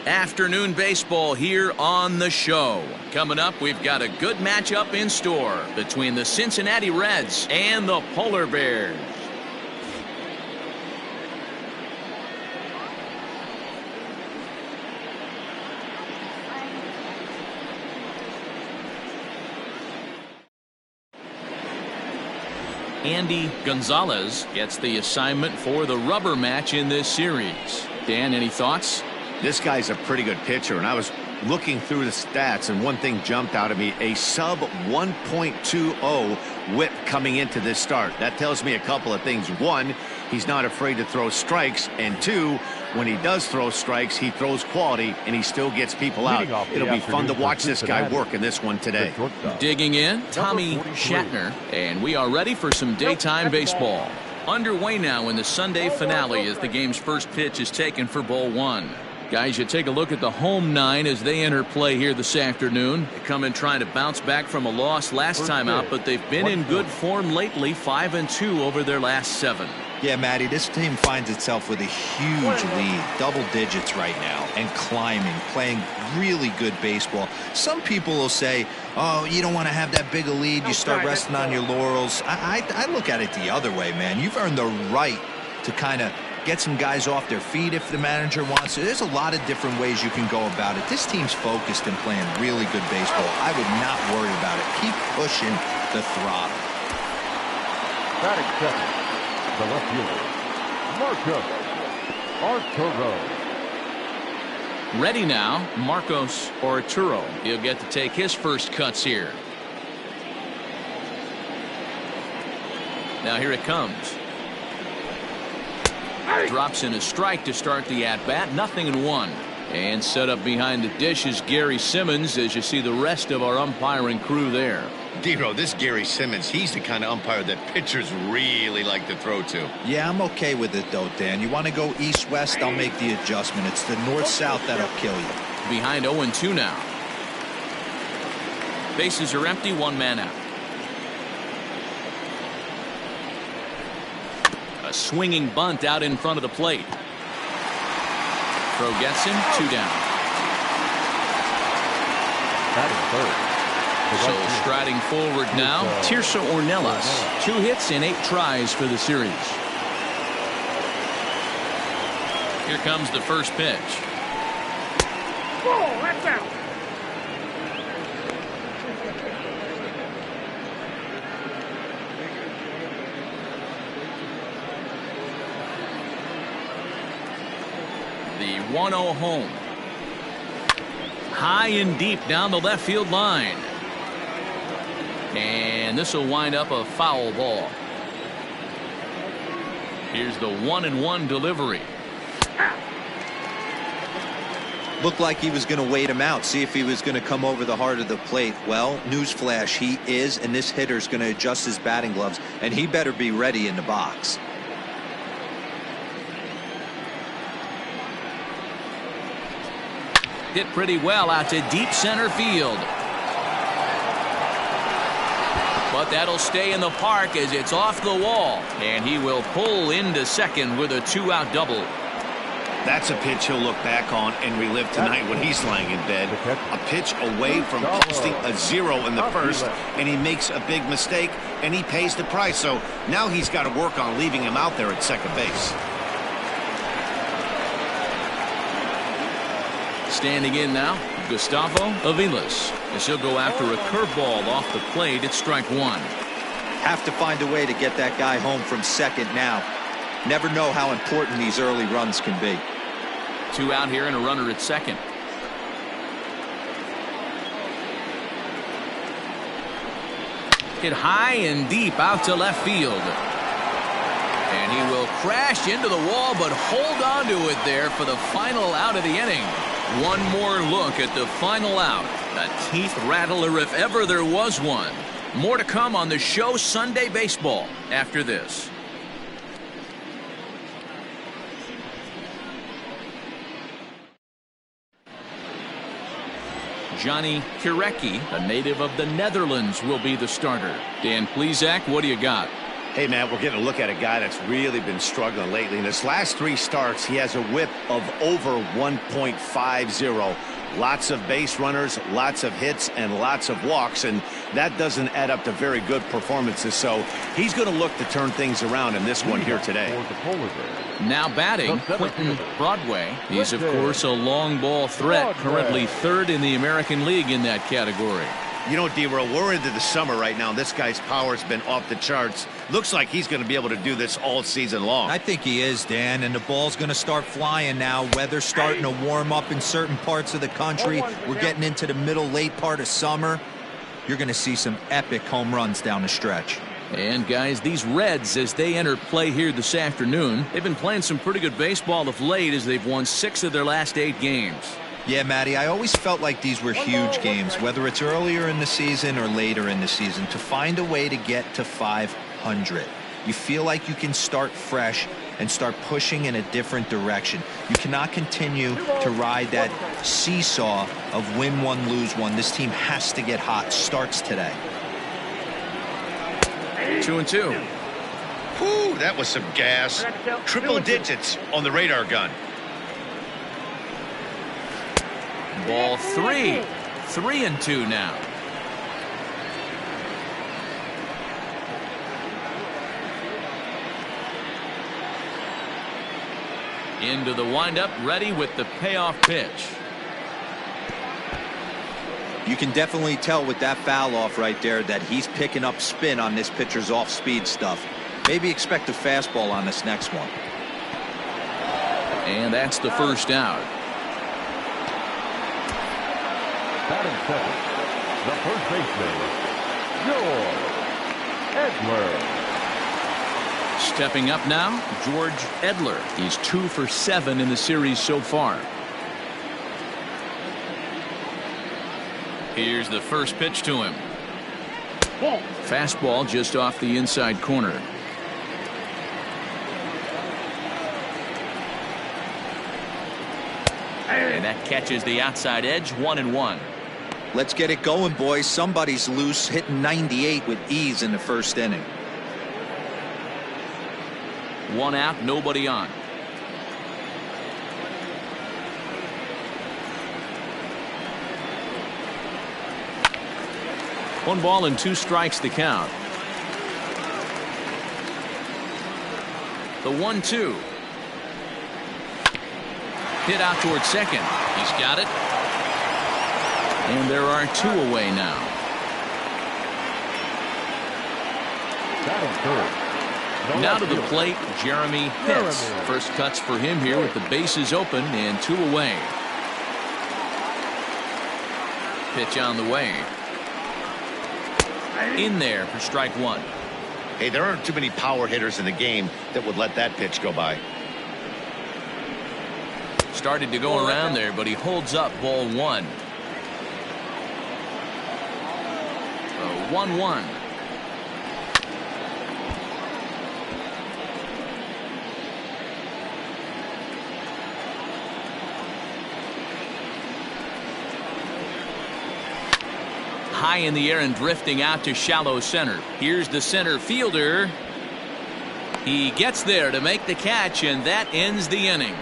Afternoon baseball here on the show. Coming up, we've got a good matchup in store between the Cincinnati Reds and the Polar Bears. Andy Gonzalez gets the assignment for the rubber match in this series. Dan, any thoughts? This guy's a pretty good pitcher, and I was looking through the stats, and one thing jumped out at me: a sub 1.20 whip coming into this start. That tells me a couple of things. One, he's not afraid to throw strikes, and two, when he does throw strikes, he throws quality, and he still gets people out. It'll be fun to watch this guy work in this one today. Digging in, Tommy Shatner, and we are ready for some daytime baseball. Underway now in the Sunday finale as the game's first pitch is taken for ball one. Guys, you take a look at the home nine as they enter play here this afternoon. They come in trying to bounce back from a loss last time out, but they've been in good form lately, 5-2 over their last 7. Yeah, Matty, this team finds itself with a huge lead, double digits right now, and climbing, playing really good baseball. Some people will say, oh, you don't want to have that big a lead, you start resting on your laurels. I look at it the other way, man. You've earned the right to kind of get some guys off their feet if the manager wants to. There's a lot of different ways you can go about it. This team's focused and playing really good baseball. I would not worry about it. Keep pushing the throttle. Batting second, the left fielder, Marcos Arturo. Ready now, Marcos Arturo. He'll get to take his first cuts here. Now here it comes. Drops in a strike to start the at-bat. 0-1. And set up behind the dish is Gary Simmons as you see the rest of our umpiring crew there. D-Row, this Gary Simmons, he's the kind of umpire that pitchers really like to throw to. Yeah, I'm okay with it, though, Dan. You want to go east-west, I'll make the adjustment. It's the north-south that'll kill you. Behind 0-2 now. Bases are empty, one man out. A swinging bunt out in front of the plate. Throw gets him, 2 down. So striding forward now, Tirso Ornelas. 2 hits in 8 tries for the series. Here comes the first pitch. Oh, that's out. The 1-0 home. High and deep down the left field line. And this will wind up a foul ball. Here's the 1-1 delivery. Looked like he was going to wait him out, see if he was going to come over the heart of the plate. Well, newsflash, he is, and this hitter's going to adjust his batting gloves, and he better be ready in the box. Hit pretty well out to deep center field. But that'll stay in the park as it's off the wall. And he will pull into second with a 2-out double. That's a pitch he'll look back on and relive tonight when he's lying in bed. A pitch away from posting a 0 in the first, and he makes a big mistake, and he pays the price. So now he's got to work on leaving him out there at second base. Standing in now, Gustavo Aviles, as he'll go after a curveball off the plate at strike 1. Have to find a way to get that guy home from second now. Never know how important these early runs can be. 2 out here and a runner at second. Hit high and deep out to left field. And he will crash into the wall, but hold on to it there for the final out of the inning. One more look at the final out. A teeth rattler if ever there was one. More to come on the show Sunday Baseball after this. Johnny Kirecki, a native of the Netherlands, will be the starter. Dan Plesac, what do you got? Hey, Matt, we're getting a look at a guy that's really been struggling lately. In his last 3 starts, he has a whip of over 1.50. Lots of base runners, lots of hits, and lots of walks, and that doesn't add up to very good performances. So he's going to look to turn things around in this one here today. Now batting, Quentin Broadway. He's, of course, a long ball threat, currently 3rd in the American League in that category. You know, D-Roll, we're into the summer right now. This guy's power's been off the charts. Looks like he's going to be able to do this all season long. I think he is, Dan, and the ball's going to start flying now. Weather's starting to warm up in certain parts of the country. We're getting into the late part of summer. You're going to see some epic home runs down the stretch. And, guys, these Reds, as they enter play here this afternoon, they've been playing some pretty good baseball of late as they've won 6 of their last 8 games. Yeah, Matty, I always felt like these were huge games, whether it's earlier in the season or later in the season, to find a way to get to 500. You feel like you can start fresh and start pushing in a different direction. You cannot continue to ride that seesaw of win one, lose one. This team has to get hot. Starts today. 2-2. Whew, that was some gas. Triple digits on the radar gun. Ball 3. 3-2 now. Into the windup, ready with the payoff pitch. You can definitely tell with that foul off right there that he's picking up spin on this pitcher's off-speed stuff. Maybe expect a fastball on this next one. And that's the first out. Batting second, the first baseman, George Edler. Stepping up now, George Edler. He's 2 for 7 in the series so far. Here's the first pitch to him. Fastball just off the inside corner. And that catches the outside edge, 1-1. Let's get it going, boys. Somebody's loose, hitting 98 with ease in the first inning. 1 out, nobody on. One ball and 2 strikes to count. The 1-2. Hit out towards second. He's got it. And there are 2 away now. Now to the plate, Jeremy Pitts. First cuts for him here with the bases open and 2 away. Pitch on the way. In there for strike 1. Hey, there aren't too many power hitters in the game that would let that pitch go by. Started to go around there, but he holds up ball 1. 1-1. High in the air and drifting out to shallow center. Here's the center fielder. He gets there to make the catch, and that ends the inning.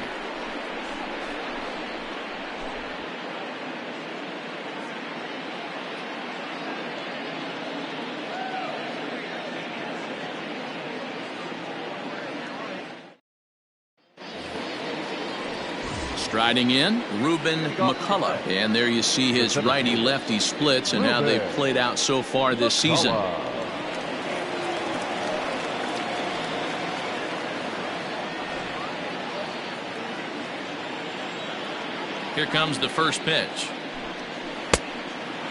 Striding in, Ruben McCullough. And there you see his righty-lefty splits and how they've played out so far this season. Here comes the first pitch.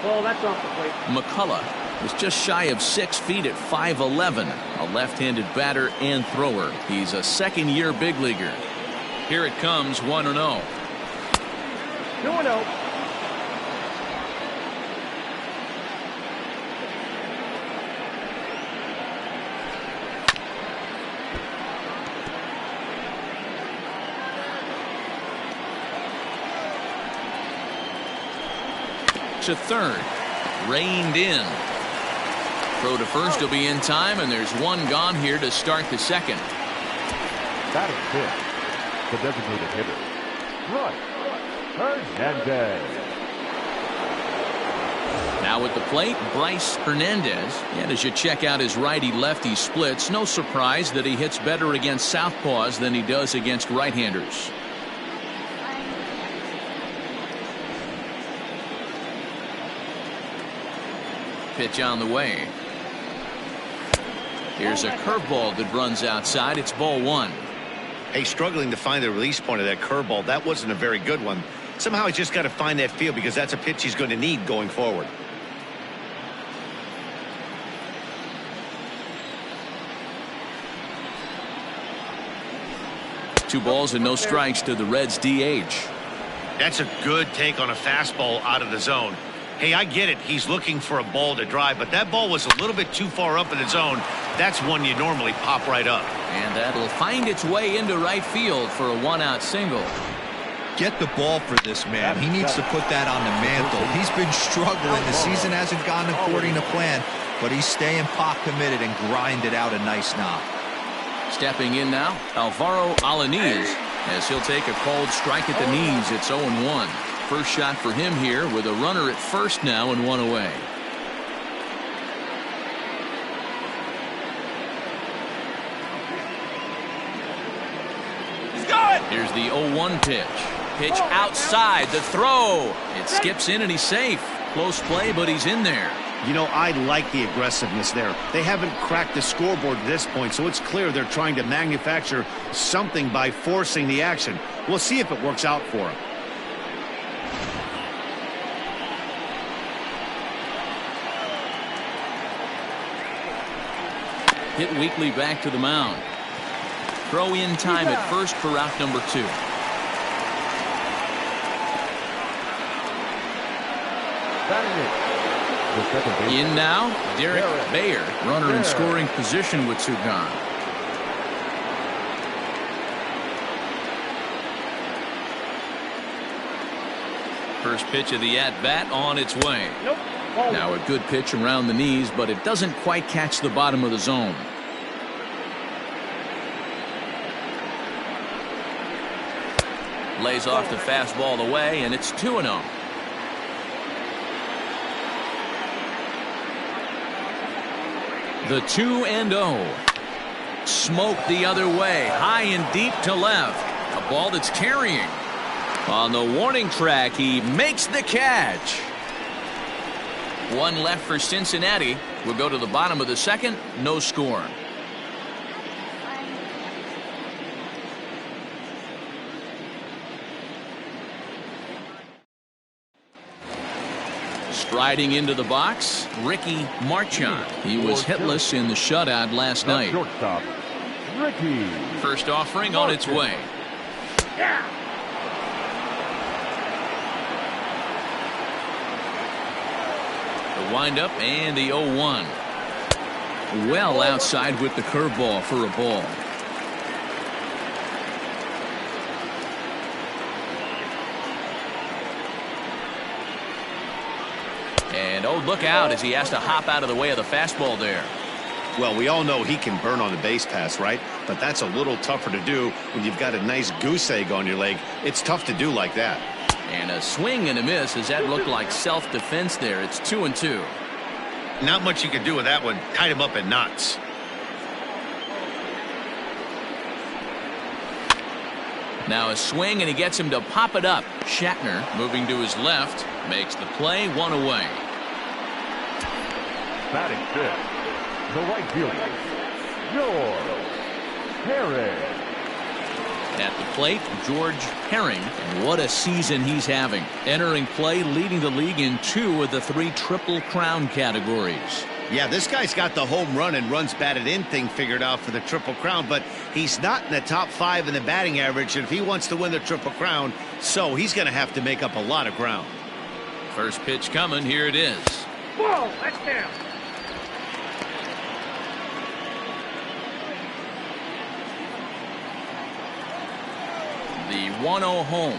Ball, that's off the plate. McCullough is just shy of 6 feet at 5'11", a left-handed batter and thrower. He's a second-year big leaguer. Here it comes, 1-0. 2-0. To third, reined in. Throw to first will be in time, and there's one gone here to start the second. Batting fifth, the designated hitter, Hernandez. Now at the plate, Bryce Hernandez. And as you check out his righty-lefty splits, no surprise that he hits better against southpaws than he does against right-handers. Pitch on the way. Here's a curveball that runs outside. It's ball one. Hey, struggling to find the release point of that curveball. That wasn't a very good one. Somehow he's just got to find that feel because that's a pitch he's going to need going forward. Two balls and no strikes to the Reds DH. That's a good take on a fastball out of the zone. Hey, I get it. He's looking for a ball to drive, but that ball was a little bit too far up in the zone. That's one you normally pop right up. And that'll find its way into right field for a one-out single. Get the ball for this man. He needs to put that on the mantle. He's been struggling. The season hasn't gone according to plan, but he's staying pot committed and grinded out a nice knock. Stepping in now, Alvaro Alanis, as he'll take a called strike at the knees. It's 0-1. First shot for him here with a runner at first now and one away. Here's the 0-1 pitch. Pitch outside, the throw. It skips in and he's safe. Close play, but he's in there. You know, I like the aggressiveness there. They haven't cracked the scoreboard at this point, so it's clear they're trying to manufacture something by forcing the action. We'll see if it works out for them. Hit weakly back to the mound. Throw in time at first for out number 2. In now, Derek Bayer, runner in scoring position with 2 gone. First pitch of the at-bat on its way. Now a good pitch around the knees, but it doesn't quite catch the bottom of the zone. Lays off the fastball away, and it's 2-0. The 2-0. Smoke the other way, high and deep to left. A ball that's carrying. On the warning track, he makes the catch. One left for Cincinnati. We'll go to the bottom of the second. No score. Striding into the box, Ricky Marchand. He was hitless in the shutout last night. Shortstop, Ricky. First offering on its way. The windup and the 0-1. Well outside with the curveball for a ball. And oh, look out as he has to hop out of the way of the fastball there. Well, we all know he can burn on the base pass, right? But that's a little tougher to do when you've got a nice goose egg on your leg. It's tough to do like that. And a swing and a miss as that looked like self-defense there. It's 2-2. Not much you can do with that one. Tied him up in knots. Now a swing and he gets him to pop it up. Shatner moving to his left makes the play, 1 away. Batting fifth, the right fielder, George Herring. At the plate, George Herring, and what a season he's having. Entering play, leading the league in 2 of the 3 Triple Crown categories. Yeah, this guy's got the home run and runs batted in thing figured out for the Triple Crown, but he's not in the top 5 in the batting average, and if he wants to win the Triple Crown, so he's going to have to make up a lot of ground. First pitch coming, here it is. Whoa, that's down. The 1-0 home.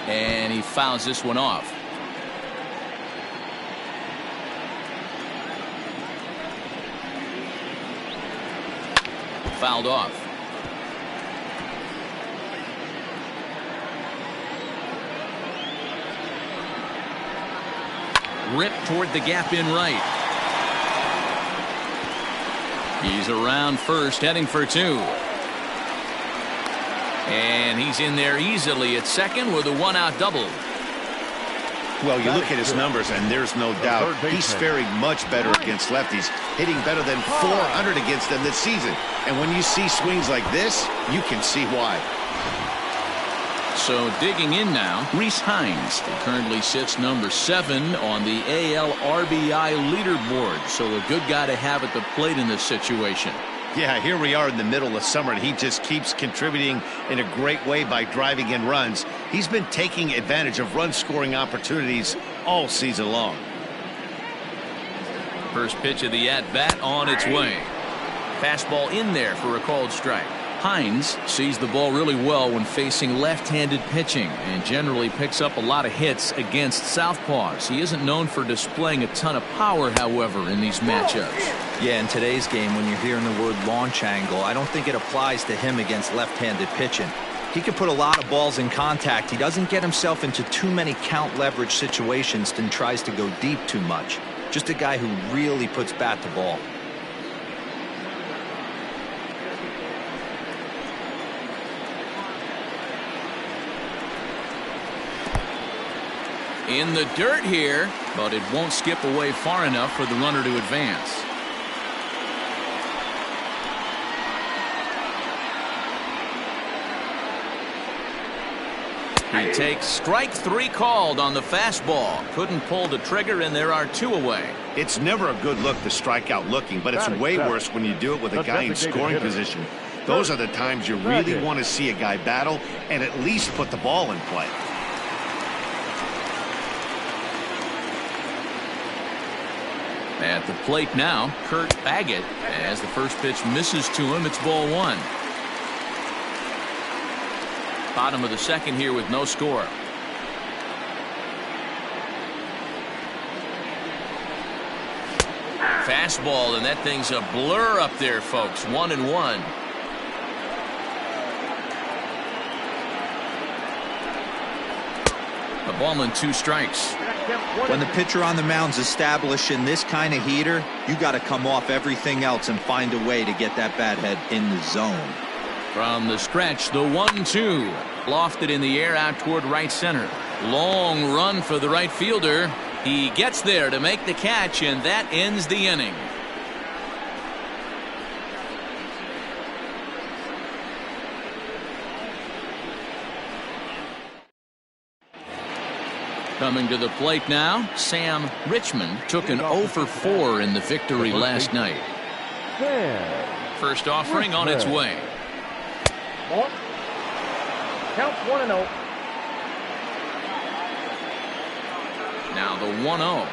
And he fouls this one off. fouled off. Ripped toward the gap in right. He's around first, heading for two. And he's in there easily at second with a one-out double. Well, you look at his numbers, and there's no doubt he's faring much better against lefties, hitting better than 400 against them this season. And when you see swings like this, you can see why. So digging in now, Reese Hines. He currently sits number 7 on the AL RBI leaderboard. So a good guy to have at the plate in this situation. Yeah, here we are in the middle of summer, and he just keeps contributing in a great way by driving in runs. He's been taking advantage of run-scoring opportunities all season long. First pitch of the at-bat on its way. Fastball in there for a called strike. Hines sees the ball really well when facing left-handed pitching and generally picks up a lot of hits against southpaws. He isn't known for displaying a ton of power, however, in these matchups. Yeah, in today's game, when you're hearing the word launch angle, I don't think it applies to him against left-handed pitching. He can put a lot of balls in contact. He doesn't get himself into too many count leverage situations and tries to go deep too much. Just a guy who really puts bat to ball. In the dirt here, but it won't skip away far enough for the runner to advance. He takes strike 3 called on the fastball. Couldn't pull the trigger, and there are 2 away. It's never a good look to strike out looking, but it's way worse when you do it with a guy in scoring position. Those are the times you really want to see a guy battle and at least put the ball in play. At the plate now, Kurt Baggett. As the first pitch misses to him, it's ball 1. Bottom of the second here with no score. Fastball, and that thing's a blur up there, folks. 1-1. A ball and 2 strikes. When the pitcher on the mound's establishing this kind of heater, you got to come off everything else and find a way to get that bat head in the zone. From the stretch, the 1-2. Lofted in the air out toward right center. Long run for the right fielder. He gets there to make the catch, and that ends the inning. Coming to the plate now, Sam Richmond took an 0 for 4 in the victory last night. First offering on its way. Ball. Counts 1-0. Now the 1-0.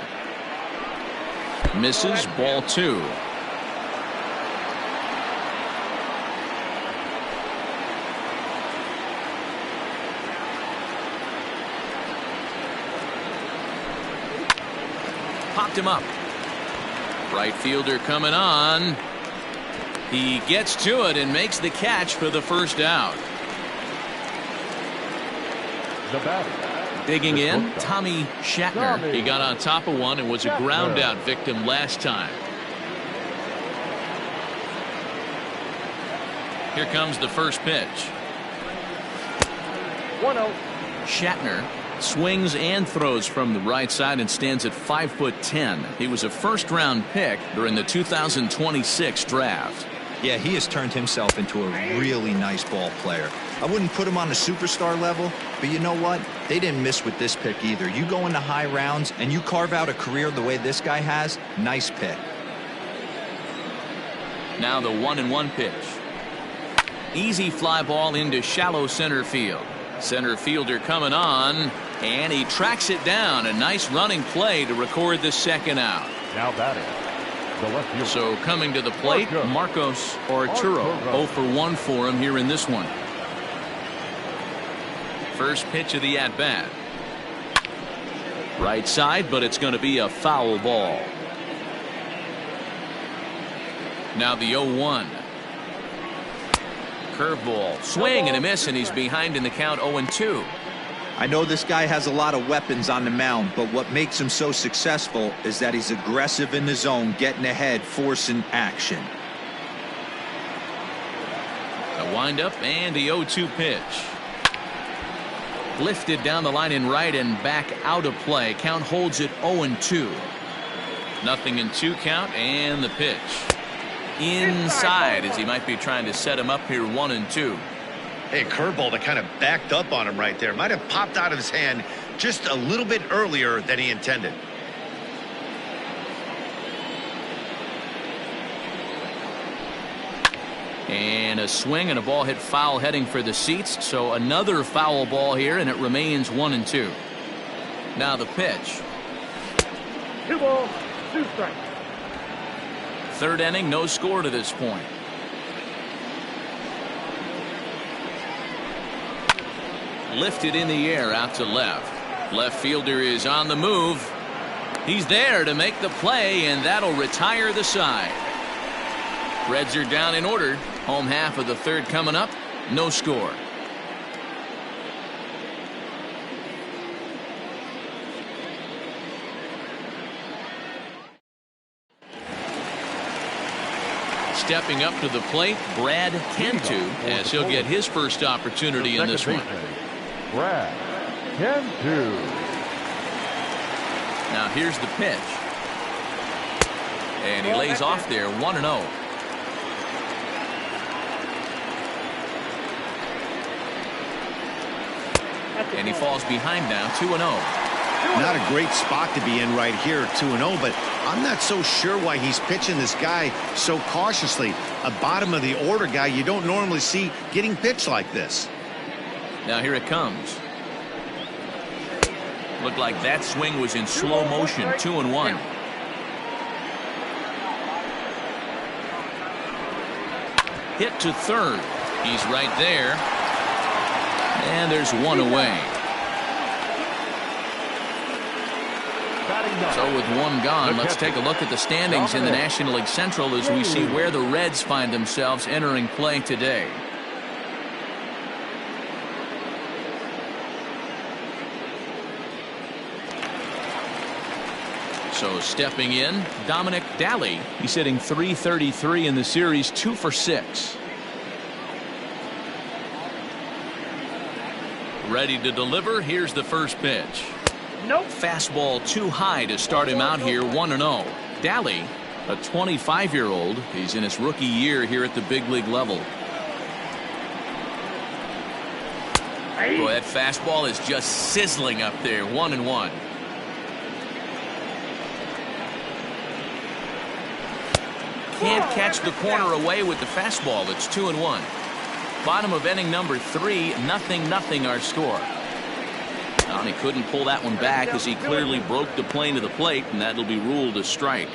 Misses, ball 2. Popped him up. Right fielder coming on. He gets to it and makes the catch for the first out. The batter. Digging in, Tommy Shatner. He got on top of one and was a ground out victim last time. Here comes the first pitch. 1-0. Shatner swings and throws from the right side and stands at 5'10". He was a first-round pick during the 2026 draft. Yeah, he has turned himself into a really nice ball player. I wouldn't put him on a superstar level, but you know what? They didn't miss with this pick either. You go into high rounds and you carve out a career the way this guy has, nice pick. Now the 1-1 pitch. Easy fly ball into shallow center field. Center fielder coming on, and he tracks it down. A nice running play to record the second out. Now batting. The left fielder. So coming to the plate, Marcos Arturo. 0 for 1 for him here in this one. First pitch of the at-bat. Right side, but it's going to be a foul ball. Now the 0-1. curveball. Swing and a miss, and he's behind in the count 0-2. I know this guy has a lot of weapons on the mound, but what makes him so successful is that he's aggressive in the zone, getting ahead, forcing action. A windup and the 0-2 pitch. Lifted down the line in right and back out of play. Count holds it 0-2. 0-2 count, and the pitch. Inside, as he might be trying to set him up here 1-2. Hey, a curveball that kind of backed up on him right there. Might have popped out of his hand just a little bit earlier than he intended. And a swing and a ball hit foul heading for the seats. So another foul ball here, and it remains 1-2. Now the pitch. 2 balls, 2 strikes. Third inning, no score to this point. Lifted in the air out to left. Left fielder is on the move. He's there to make the play, and that'll retire the side. Reds are down in order. Home half of the third coming up. No score. Stepping up to the plate, Brad Cantu, as he'll get his first opportunity in this one. Brad Cantu. Now here's the pitch. And he lays off there 1-0. And he falls behind now 2-0. Not a great spot to be in right here, 2-0, but I'm not so sure why he's pitching this guy so cautiously. A bottom of the order guy you don't normally see getting pitched like this. Now here it comes. Looked like that swing was in slow motion. 2-1. Hit to third. He's right there. And there's one away. So with one gone, let's take a look at the standings in the National League Central as we see where the Reds find themselves entering play today. So stepping in, Dominic Daly. He's hitting .333 in the series, 2 for 6. Ready to deliver. Here's the first pitch. Nope. Fastball too high to start him out here. 1-0. Daly, a 25-year-old. He's in his rookie year here at the big league level. Boy, that fastball is just sizzling up there. 1-1. Can't catch the corner away with the fastball. It's 2-1. Bottom of inning number 3, 0-0 our score. And he couldn't pull that one back as he clearly broke the plane to the plate, and that'll be ruled a strike.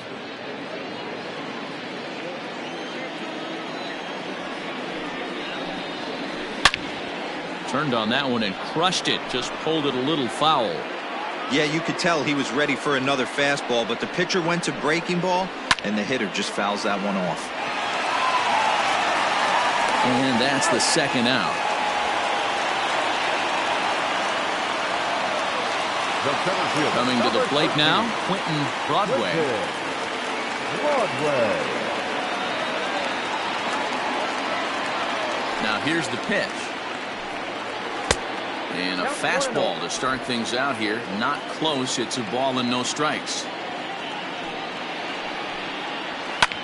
Turned on that one and crushed it. Just pulled it a little foul. Yeah, you could tell he was ready for another fastball, but the pitcher went to breaking ball, and the hitter just fouls that one off. And that's the second out. Coming to the plate now, Quentin Broadway. Now here's the pitch. And a fastball to start things out here. Not close. It's a ball and no strikes.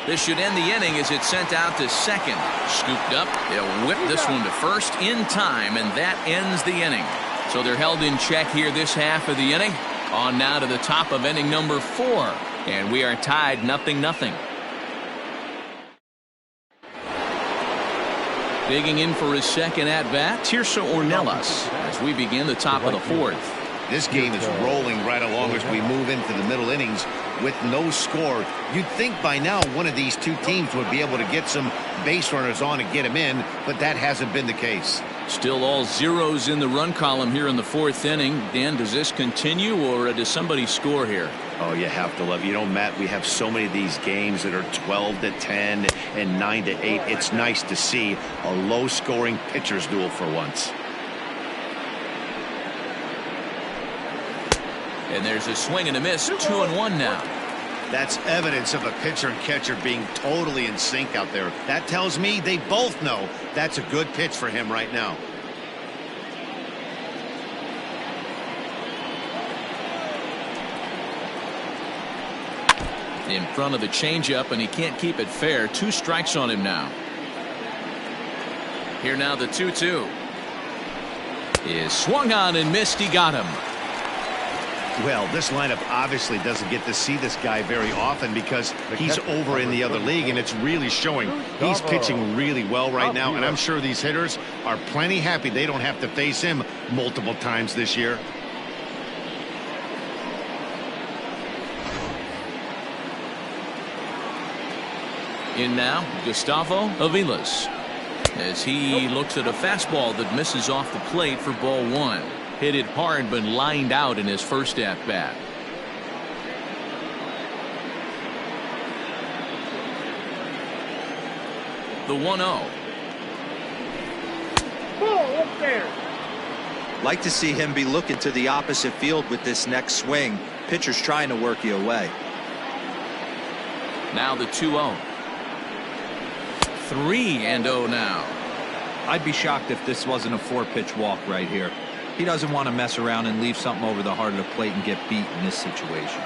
This should end the inning as it's sent out to second. Scooped up. They'll whip this one to first in time, and that ends the inning. So they're held in check here this half of the inning. On now to the top of inning number 4. And we are tied 0-0. Digging in for his second at-bat, Tirso Ornelas, as we begin the top of the 4th. This game is rolling right along as we move into the middle innings with no score. You'd think by now one of these two teams would be able to get some base runners on and get them in, but that hasn't been the case. Still all zeros in the run column here in the fourth inning. Dan, does this continue or does somebody score here? Oh, you have to love. You know, Matt, we have so many of these games that are 12-10 and 9-8. It's nice to see a low-scoring pitcher's duel for once. And there's a swing and a miss. 2-1 now. That's evidence of a pitcher and catcher being totally in sync out there. That tells me they both know that's a good pitch for him right now. In front of the changeup, and he can't keep it fair. 2 strikes on him now. Here now the 2-2 is swung on and missed. He got him. Well, this lineup obviously doesn't get to see this guy very often because he's over in the other league, and it's really showing. He's pitching really well right now, and I'm sure these hitters are plenty happy they don't have to face him multiple times this year. In now, Gustavo Aviles, as he looks at a fastball that misses off the plate for ball 1. Hit it hard, but lined out in his first at-bat. The 1-0. Ball up there. Like to see him be looking to the opposite field with this next swing. Pitcher's trying to work you away. Now the 2-0. 3-0 now. I'd be shocked if this wasn't a 4-pitch walk right here. He doesn't want to mess around and leave something over the heart of the plate and get beat in this situation.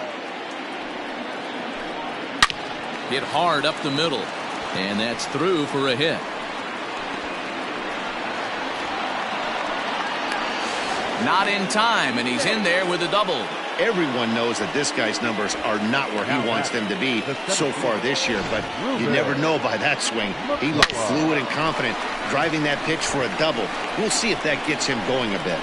Hit hard up the middle, and that's through for a hit. Not in time, and he's in there with a double. Everyone knows that this guy's numbers are not where he wants them to be so far this year, but you never know by that swing. He looked fluid and confident, driving that pitch for a double. We'll see if that gets him going a bit.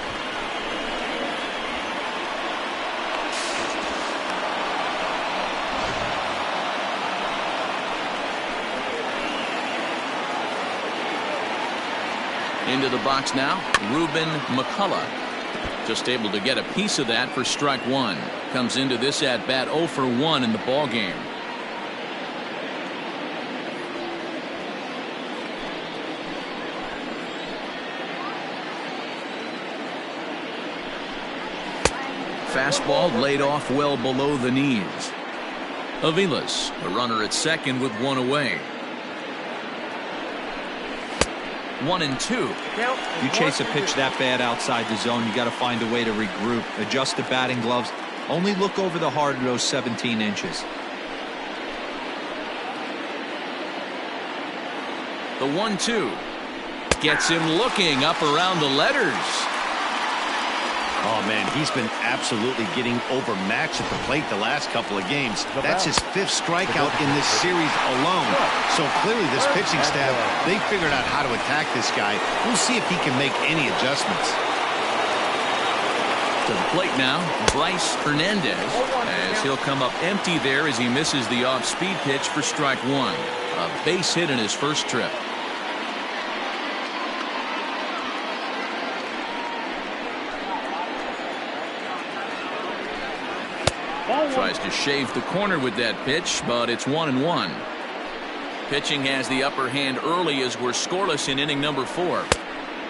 Into the box now, Ruben McCullough. Just able to get a piece of that for strike 1. Comes into this at bat 0 for 1 in the ball game. Fastball laid off well below the knees. Aviles, a runner at second with 1 away. 1-2. You chase a pitch that bad outside the zone, you got to find a way to regroup, adjust the batting gloves. Only look over the heart of those 17 inches. The 1-2 gets him looking up around the letters. Oh, man, he's been absolutely getting overmatched at the plate the last couple of games. That's his 5th strikeout in this series alone. So clearly this pitching staff, they figured out how to attack this guy. We'll see if he can make any adjustments. To the plate now, Bryce Hernandez, as he'll come up empty there as he misses the off-speed pitch for strike 1. A base hit in his first trip. Tries to shave the corner with that pitch, but it's 1-1. Pitching has the upper hand early as we're scoreless in inning number 4.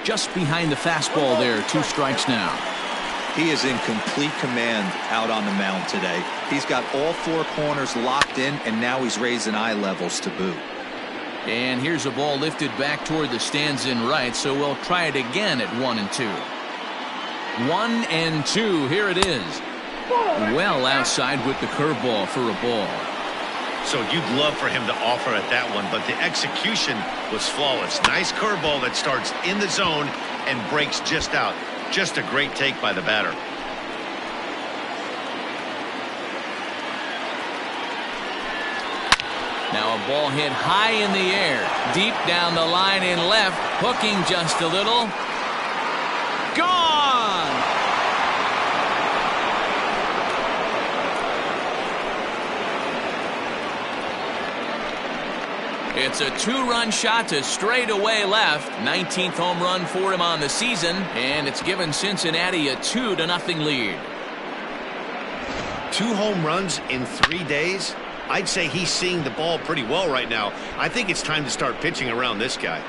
Just behind the fastball there, 2 strikes now. He is in complete command out on the mound today. He's got all 4 corners locked in, and now he's raising eye levels to boot. And here's a ball lifted back toward the stands in right, so we'll try it again at 1-2. 1-2, here it is. Well outside with the curveball for a ball. So you'd love for him to offer at that one, but the execution was flawless. Nice curveball that starts in the zone and breaks just out. Just a great take by the batter. Now a ball hit high in the air, deep down the line in left, hooking just a little. Gone! It's a two-run shot to straightaway left. 19th home run for him on the season, and it's given Cincinnati a 2-0 lead. 2 home runs in 3 days? I'd say he's seeing the ball pretty well right now. I think it's time to start pitching around this guy.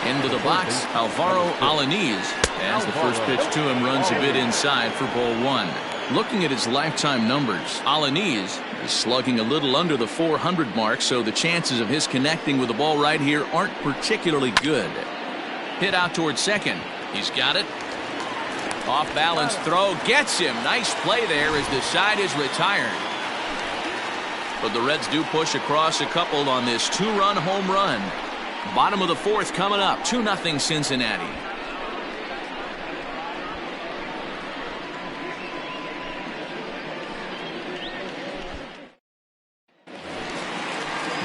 Into the box, Alvaro Alanis, as the first pitch to him runs a bit inside for ball 1. Looking at his lifetime numbers, Alanis is slugging a little under the 400 mark, so the chances of his connecting with the ball right here aren't particularly good. Hit out towards second. He's got it. Off balance throw gets him. Nice play there as the side is retired. But the Reds do push across a couple on this 2-run home run. Bottom of the 4th coming up. 2-0 Cincinnati.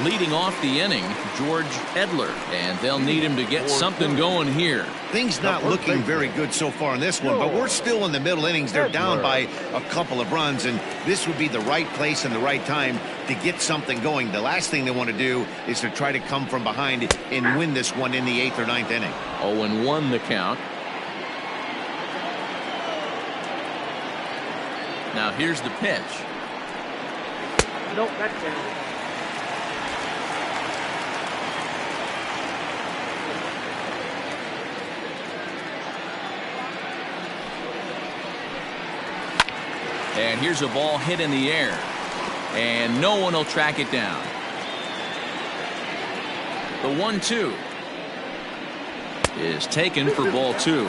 Leading off the inning, George Edler, and they'll need him to get something going here. Things not looking very good so far in this one, but we're still in the middle innings. They're down by a couple of runs, and this would be the right place and the right time to get something going. The last thing they want to do is to try to come from behind and win this one in the 8th or 9th inning. 0-1 the count. Now here's the pitch. Nope, that's it. And here's a ball hit in the air. And no one will track it down. The 1-2 is taken for ball 2.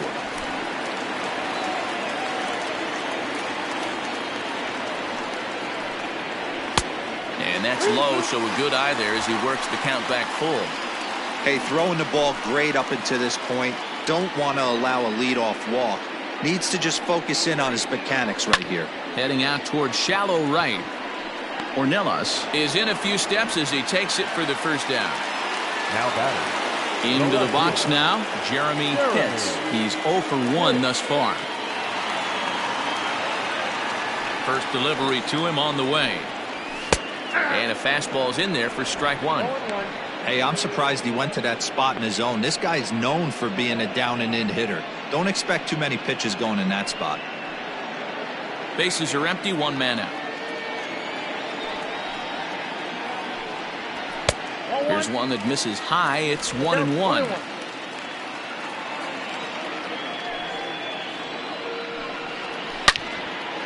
And that's low, so a good eye there as he works the count back full. Hey, throwing the ball great up until this point. Don't want to allow a leadoff walk. Needs to just focus in on his mechanics right here. Heading out towards shallow right. Ornelas is in a few steps as he takes it for the first down. Now batting. Into the box now, Jeremy Pitts. He's 0 for 1 thus far. First delivery to him on the way. And a fastball's in there for strike 1. Hey, I'm surprised he went to that spot in his zone. This guy's known for being a down-and-in hitter. Don't expect too many pitches going in that spot. Bases are empty, 1 man out. Here's one that misses high. It's 1-1.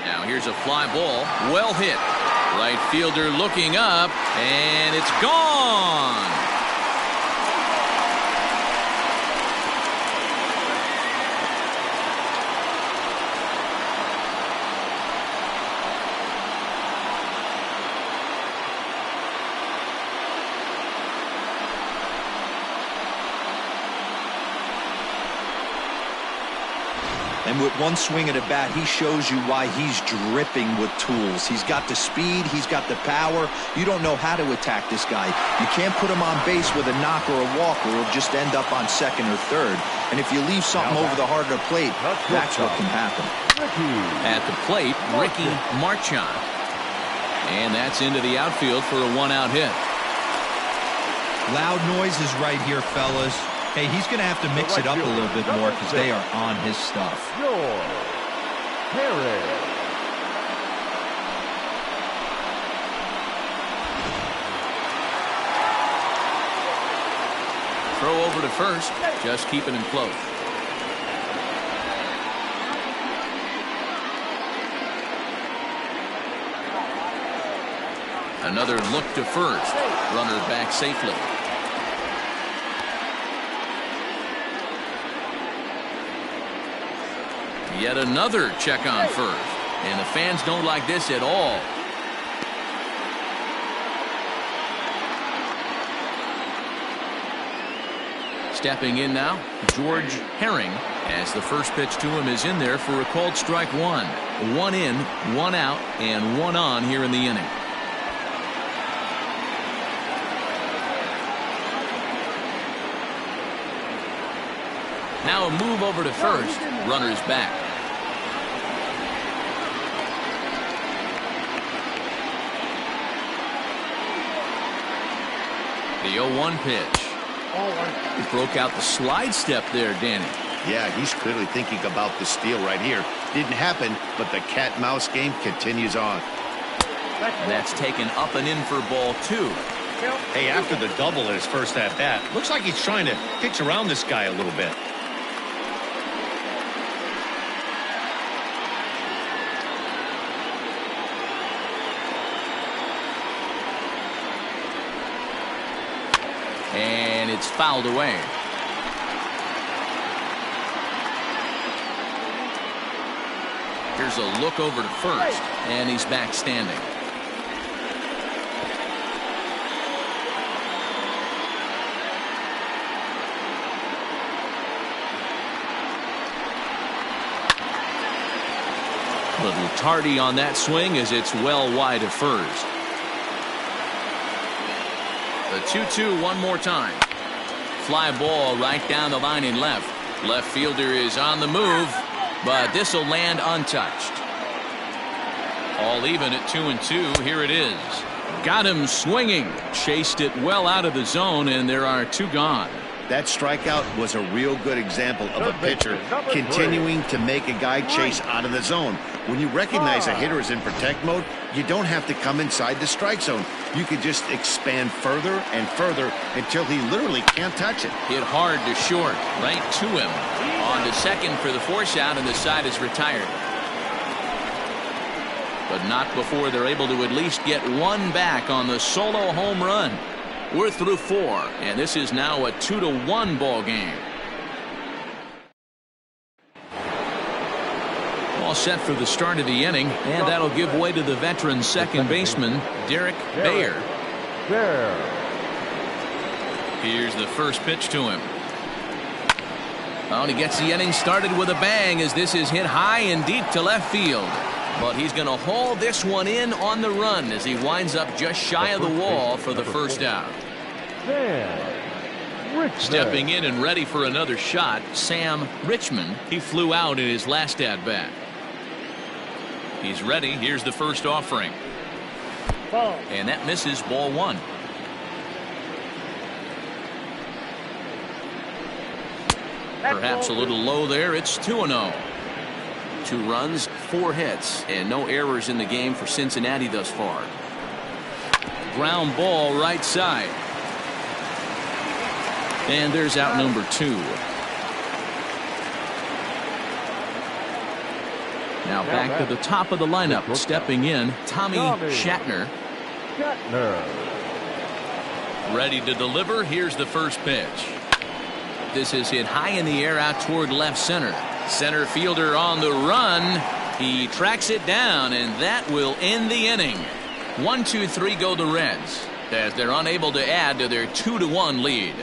Now here's a fly ball. Well hit. Right fielder looking up, and it's gone. And with one swing of the bat, he shows you why he's dripping with tools. He's got the speed. He's got the power. You don't know how to attack this guy. You can't put him on base with a knock or a walk, or he'll just end up on second or third. And if you leave something over the heart of the plate, that's what can happen. At the plate, Ricky Marchand. And that's into the outfield for a 1-out hit. Loud noises right here, fellas. Hey, he's going to have to mix it up a little bit more because they are on his stuff. Throw over to first, just keeping him close. Another look to first. Runner back safely. Yet another check on first. And the fans don't like this at all. Stepping in now, George Herring, as the first pitch to him is in there for a called strike 1. 1 in, 1 out, and 1 on here in the inning. Now a move over to first. Runner's back. The 0-1 pitch. He broke out the slide step there, Danny. Yeah, he's clearly thinking about the steal right here. Didn't happen, but the cat-mouse game continues on. That's taken up and in for ball 2. Hey, after the double in his first at-bat, looks like he's trying to pitch around this guy a little bit. And it's fouled away. Here's a look over to first, and he's back standing. Little tardy on that swing as it's well wide of first. The 2-2 one more time. Fly ball right down the line in left. Left fielder is on the move, but this will land untouched. All even at 2-2. Here it is. Got him swinging. Chased it well out of the zone, and there are 2 gone. That strikeout was a real good example of a pitcher continuing to make a guy chase out of the zone. When you recognize a hitter is in protect mode, you don't have to come inside the strike zone. You can just expand further and further until he literally can't touch it. Hit hard to short, right to him. On to second for the force out, and the side is retired. But not before they're able to at least get 1 back on the solo home run. We're through 4, and this is now a 2-1 ball game. All set for the start of the inning, and that'll give way to the veteran second baseman, Derek Bayer. Here's the first pitch to him. Oh, and he gets the inning started with a bang as this is hit high and deep to left field. But he's going to haul this one in on the run as he winds up just shy of the wall for the first out. Stepping in and ready for another shot, Sam Richmond. He flew out in his last at-bat. He's ready. Here's the first offering. And that misses, ball 1. Perhaps a little low there. It's 2-0. 2 runs, 4 hits, and no errors in the game for Cincinnati thus far. Ground ball right side. And there's out number 2. Now back to the top of the lineup. Stepping in, Tommy Shatner. Ready to deliver. Here's the first pitch. This is hit high in the air out toward left center. Center fielder on the run. He tracks it down, and that will end the inning. 1-2-3 go the Reds as they're unable to add to their 2-1 lead.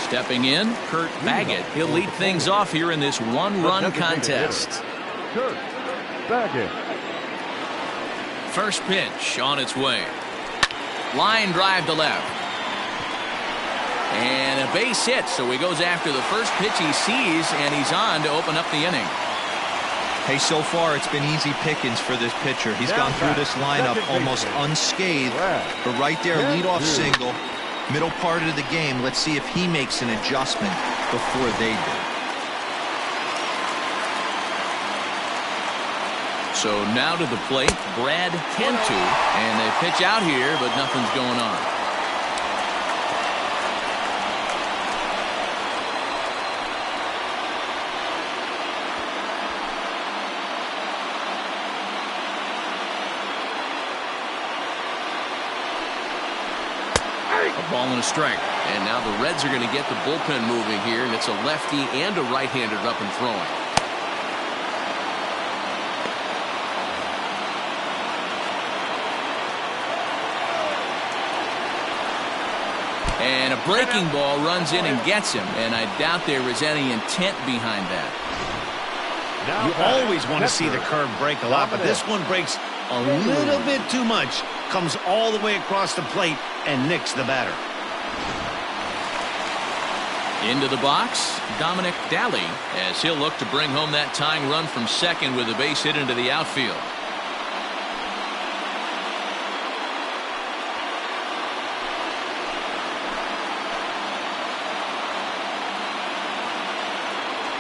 Stepping in, Kurt Baggett. He'll lead things off here in this 1-run contest. Kurt Baggett. First pitch on its way. Line drive to left. And a base hit, so he goes after the first pitch he sees, and he's on to open up the inning. Hey, so far it's been easy pickings for this pitcher. He's gone through this lineup almost unscathed. But right there, leadoff single, middle part of the game. Let's see if he makes an adjustment before they do. So now to the plate, Brad Cantu, and they pitch out here, but nothing's going on. A ball and a strike. And now the Reds are going to get the bullpen moving here, and it's a lefty and a right-hander up and throwing. And a breaking ball runs in and gets him, and I doubt there is any intent behind that. You always want to see the curve break a lot, but this one breaks a little bit too much. Comes all the way across the plate and nicks the batter. Into the box, Dominic Daly, as he'll look to bring home that tying run from second with a base hit into the outfield.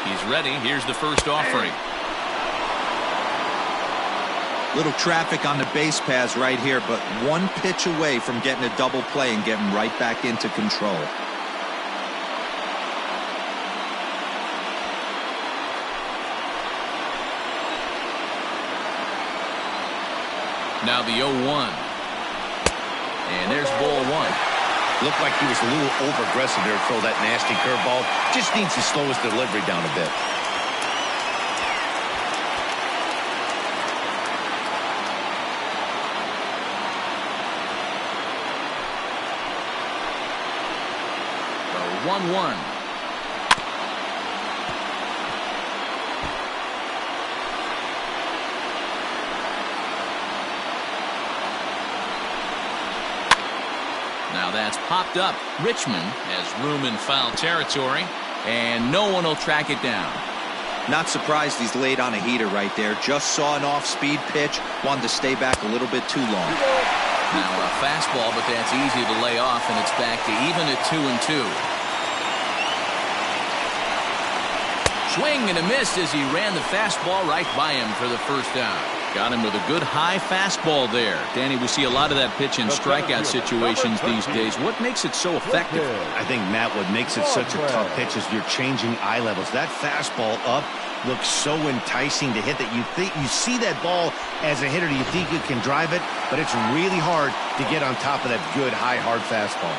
He's ready. Here's the first offering. Little traffic on the base paths right here, but one pitch away from getting a double play and getting right back into control. Now the 0-1. And there's ball one. Looked like he was a little over-aggressive there to throw that nasty curveball. Just needs to slow his delivery down a bit. The 1-1. Now that's popped up. Richmond has room in foul territory, and no one will track it down. Not surprised he's laid on a heater right there. Just saw an off-speed pitch. Wanted to stay back a little bit too long. Now a fastball, but that's easy to lay off, and it's back to even at 2-2. Swing and a miss as he ran the fastball right by him for the first down. Got him with a good high fastball there. Danny, we see a lot of that pitch in strikeout situations these days. What makes it so effective? I think, Matt, what makes it such a tough pitch is you're changing eye levels. That fastball up looks so enticing to hit that you think you see that ball as a hitter. You think you can drive it, but it's really hard to get on top of that good, high, hard fastball.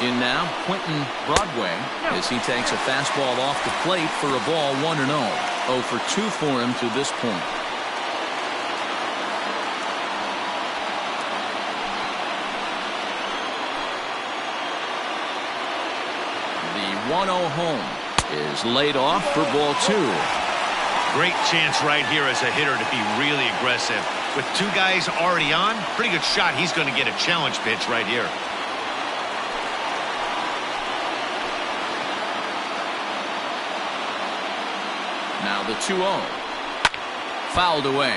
In now, Quentin Broadway, as he takes a fastball off the plate for a ball 1-0. 0 for 2 for him to this point. The 1-0 home is laid off for ball 2. Great chance right here as a hitter to be really aggressive. With two guys already on, pretty good shot. He's going to get a challenge pitch right here. Now the 2-0. Fouled away.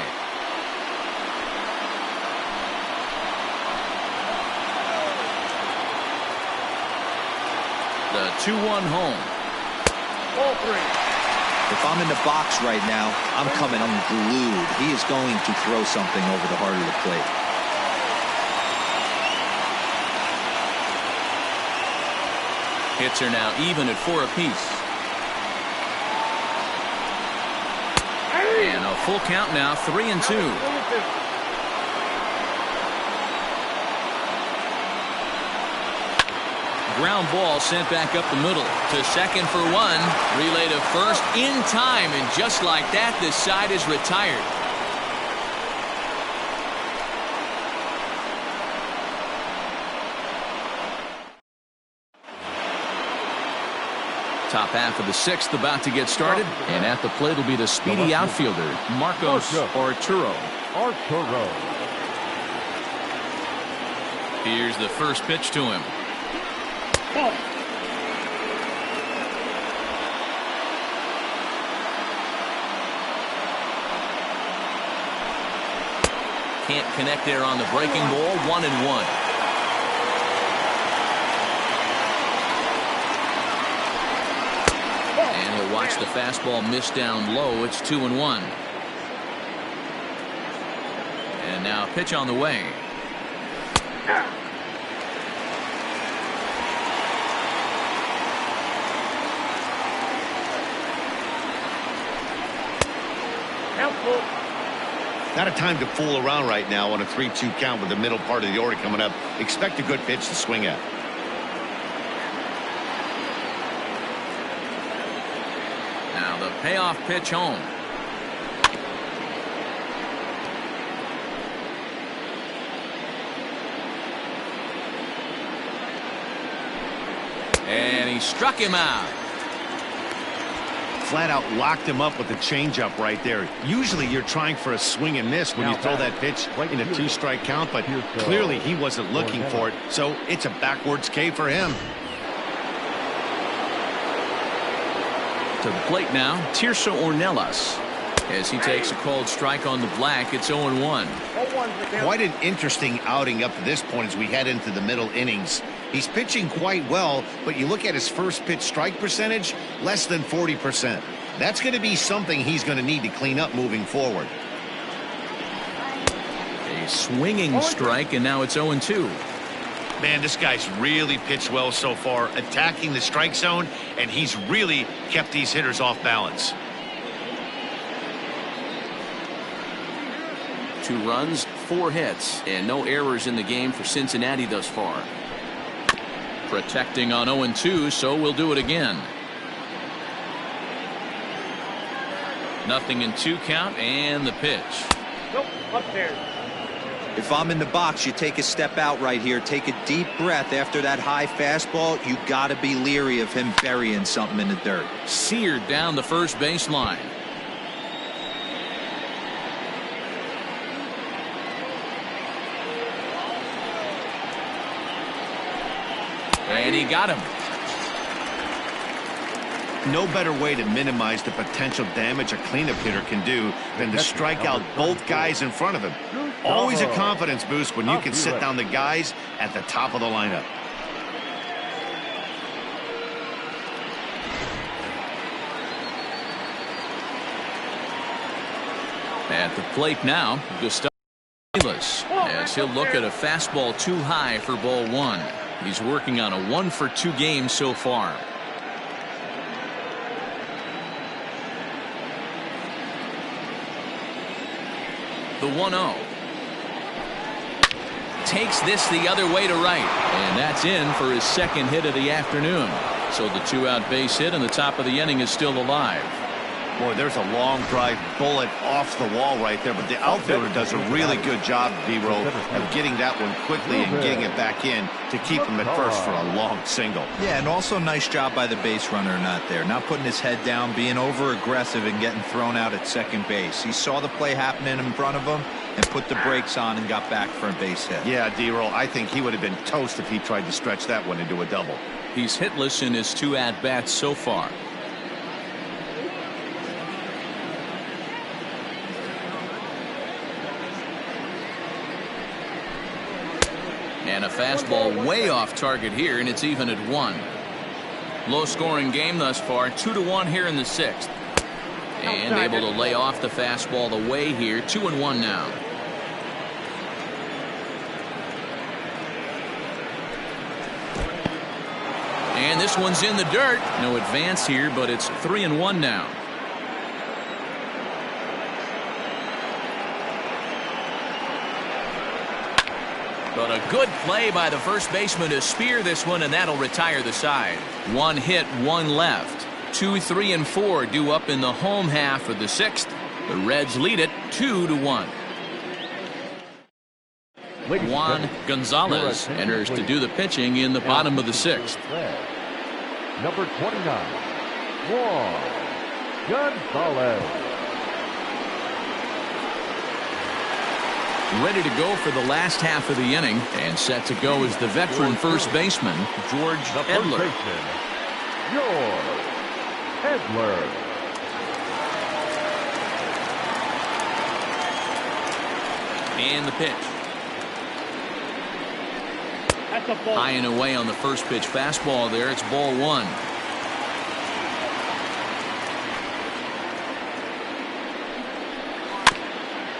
The 2-1 home. Ball 3. If I'm in the box right now, I'm coming unglued. He is going to throw something over the heart of the plate. Hits are now even at 4 apiece. And a full count now, 3-2. Ground ball sent back up the middle to second for 1. Relay to first in time, and just like that, this side is retired. Top half of the 6th about to get started, and at the plate will be the speedy outfielder, Marcos Arturo. Here's the first pitch to him. Can't connect there on the breaking ball. 1-1. Watch the fastball miss down low. It's 2-1. And now a pitch on the way. Not a time to fool around right now on a 3-2 count with the middle part of the order coming up. Expect a good pitch to swing at. The payoff pitch home. And he struck him out. Flat out locked him up with the changeup right there. Usually you're trying for a swing and miss when you throw that pitch in a 2-strike count, but clearly he wasn't looking for it, so it's a backwards K for him. To the plate now, Tirso Ornelas. As he takes a called strike on the black, it's 0-1. Quite an interesting outing up to this point as we head into the middle innings. He's pitching quite well, but you look at his first pitch strike percentage, less than 40%. That's going to be something he's going to need to clean up moving forward. A swinging strike, and now it's 0-2. Man, this guy's really pitched well so far, attacking the strike zone, and he's really kept these hitters off balance. 2 runs, 4 hits, and no errors in the game for Cincinnati thus far. Protecting on 0-2, so we'll do it again. 0-2 count, and the pitch. Nope, upstairs. If I'm in the box, you take a step out right here. Take a deep breath after that high fastball. You got to be leery of him burying something in the dirt. Seared down the first baseline. And he got him. No better way to minimize the potential damage a cleanup hitter can do than to strike out both guys in front of him. Always a confidence boost when you can sit down the guys at the top of the lineup. At the plate now, Gustavo as he'll look at a fastball too high for ball 1. He's working on a 1-for-2 game so far. The 1-0. Takes this the other way to right, and that's in for his second hit of the afternoon. So the 2-out base hit and the top of the inning is still alive. Boy, there's a long drive bullet off the wall right there, but the outfielder does a really good job, D-Roll, of getting that one quickly and getting it back in to keep him at first for a long single. Yeah, and also nice job by the base runner not there. Not putting his head down, being over-aggressive and getting thrown out at second base. He saw the play happening in front of him and put the brakes on and got back for a base hit. Yeah, D-Roll, I think he would have been toast if he tried to stretch that one into a double. He's hitless in his 2 at-bats so far. And a fastball way off target here, and it's even at 1. Low scoring game thus far, 2-1 here in the 6th. And able to lay off the fastball away here, 2-1 now. And this one's in the dirt. No advance here, but it's 3-1 now. But a good play by the first baseman to spear this one, and that'll retire the side. 1 hit, 1 left. 2, 3, and 4 due up in the home half of the 6th. The Reds lead it 2-1. Juan Gonzalez enters to do the pitching in the bottom of the 6th. Number 29, Juan Gonzalez. Ready to go for the last half of the inning, and set to go is the veteran first baseman, George Edler. George Edler. And the pitch. That's a ball. High and away on the first pitch fastball there. It's ball 1.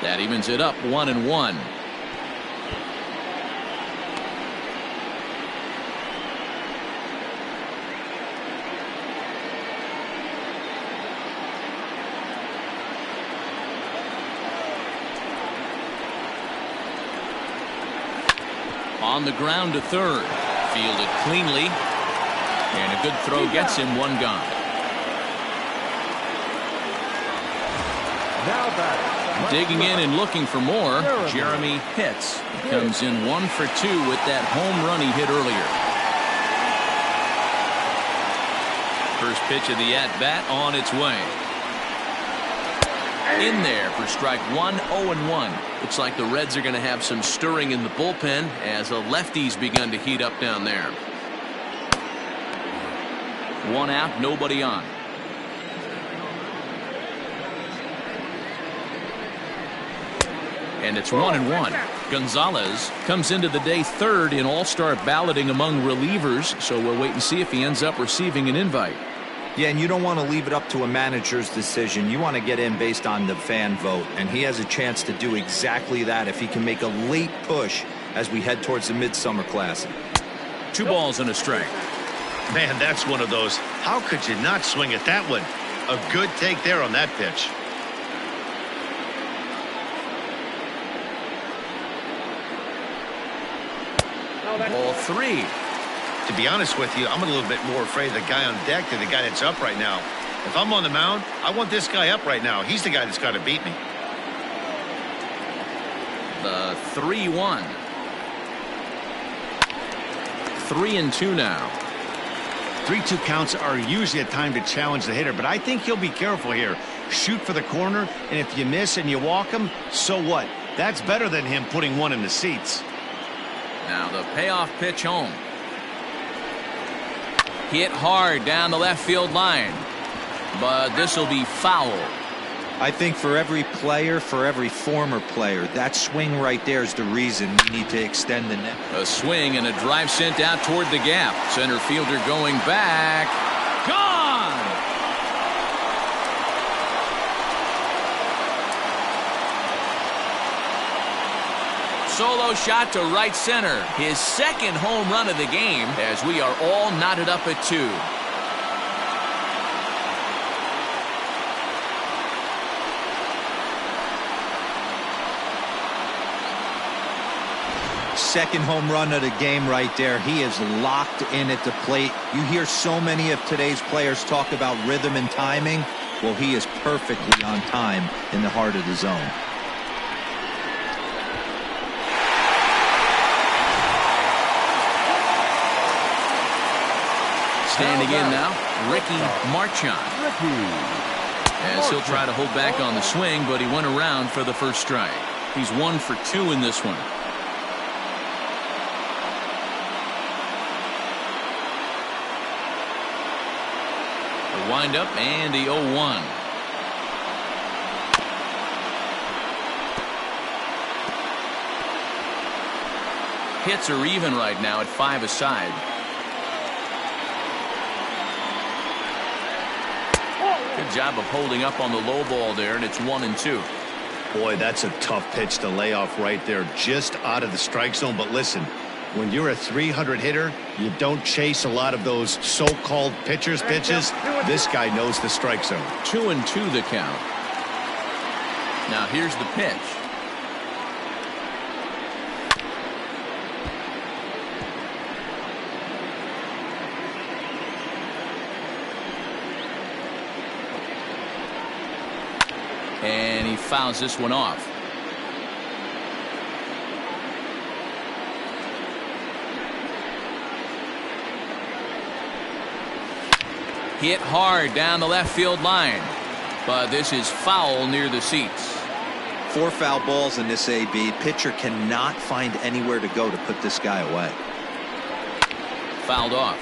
That evens it up 1-1. On the ground to third. Fielded cleanly. And a good throw gets him 1 gone. Now back. Digging in and looking for more, Jeremy Pitts comes in 1 for 2 with that home run he hit earlier. First pitch of the at-bat on its way. In there for strike 1, 0-1. Looks like the Reds are going to have some stirring in the bullpen as the lefties begun to heat up down there. 1 out, nobody on. And it's 1-1. Gonzalez comes into the day third in all-star balloting among relievers, so we'll wait and see if he ends up receiving an invite. Yeah, and you don't want to leave it up to a manager's decision. You want to get in based on the fan vote, and he has a chance to do exactly that if he can make a late push as we head towards the Midsummer Classic. 2 balls and a strike. Man, that's one of those. How could you not swing at that one? A good take there on that pitch. Ball 3. To be honest with you, I'm a little bit more afraid of the guy on deck than the guy that's up right now. If I'm on the mound, I want this guy up right now. He's the guy that's got to beat me. The 3-1. 3-2 now. 3-2 counts are usually a time to challenge the hitter, but I think he'll be careful here. Shoot for the corner, and if you miss and you walk him, so what? That's better than him putting one in the seats. Now the payoff pitch home. Hit hard down the left field line, but this will be foul. I think for every player, for every former player, that swing right there is the reason we need to extend the net. A swing and a drive sent out toward the gap. Center fielder going back. Gone! Solo shot to right center. His second home run of the game as we are all knotted up at 2. Second home run of the game right there. He is locked in at the plate. You hear so many of today's players talk about rhythm and timing. Well, he is perfectly on time in the heart of the zone. Standing in now, Ricky Marchand. As he'll try to hold back on the swing, but he went around for the first strike. He's 1 for 2 in this one. The windup and the 0-1. Hits are even right now at 5 aside. Good job of holding up on the low ball there, and it's 1-2. Boy, that's a tough pitch to lay off right there, just out of the strike zone. But listen, when you're a 300 hitter, you don't chase a lot of those so-called pitcher's pitches. This guy knows the strike zone. 2-2 the count. Now here's the pitch. And he fouls this one off. Hit hard down the left field line, but this is foul near the seats. 4 foul balls in this AB. Pitcher cannot find anywhere to go to put this guy away. Fouled off.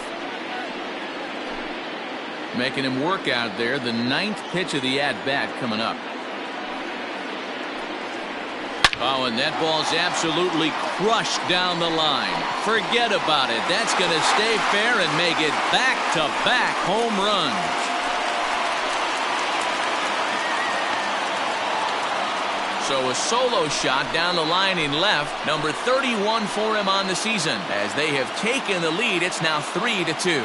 Making him work out there. The 9th pitch of the at-bat coming up. Oh, and that ball's absolutely crushed down the line. Forget about it. That's going to stay fair and make it back-to-back home runs. So a solo shot down the line in left. Number 31 for him on the season. As they have taken the lead, it's now 3-2.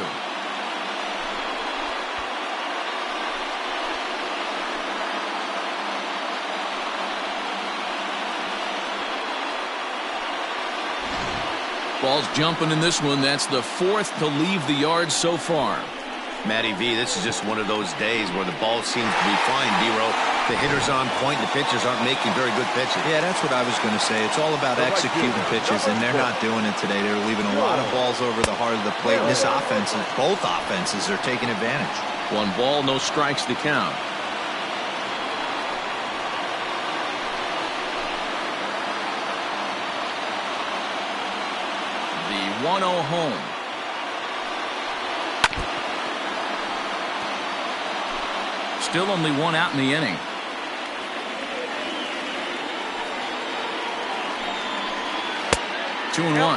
Ball's jumping in this one. That's the 4th to leave the yard so far. Matty V, this is just one of those days where the ball seems to be flying, D-Row. The hitter's on point, the pitchers aren't making very good pitches. Yeah, that's what I was going to say. It's all about executing pitches, and they're not doing it today. They're leaving a lot of balls over the heart of the plate. And this offense, both offenses are taking advantage. 1 ball, no strikes to count. The 1-0 home. Still only 1 out in the inning. 2-1.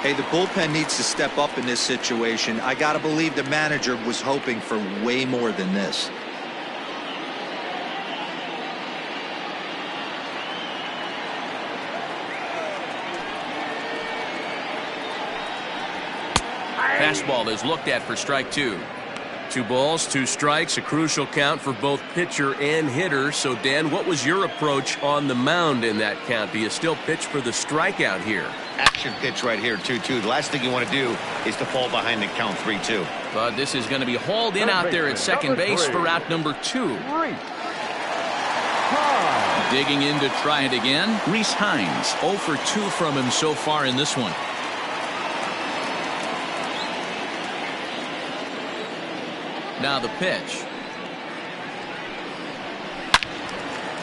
Hey, the bullpen needs to step up in this situation. I got to believe the manager was hoping for way more than this. Fastball is looked at for strike 2. 2 balls, 2 strikes, a crucial count for both pitcher and hitter. So, Dan, what was your approach on the mound in that count? Do you still pitch for the strikeout here? Action pitch right here, 2-2. The last thing you want to do is to fall behind the count 3-2. But this is going to be hauled in out there at second base for out number 2. Digging in to try it again. Reese Hines, 0 for 2 from him so far in this one. Now the pitch.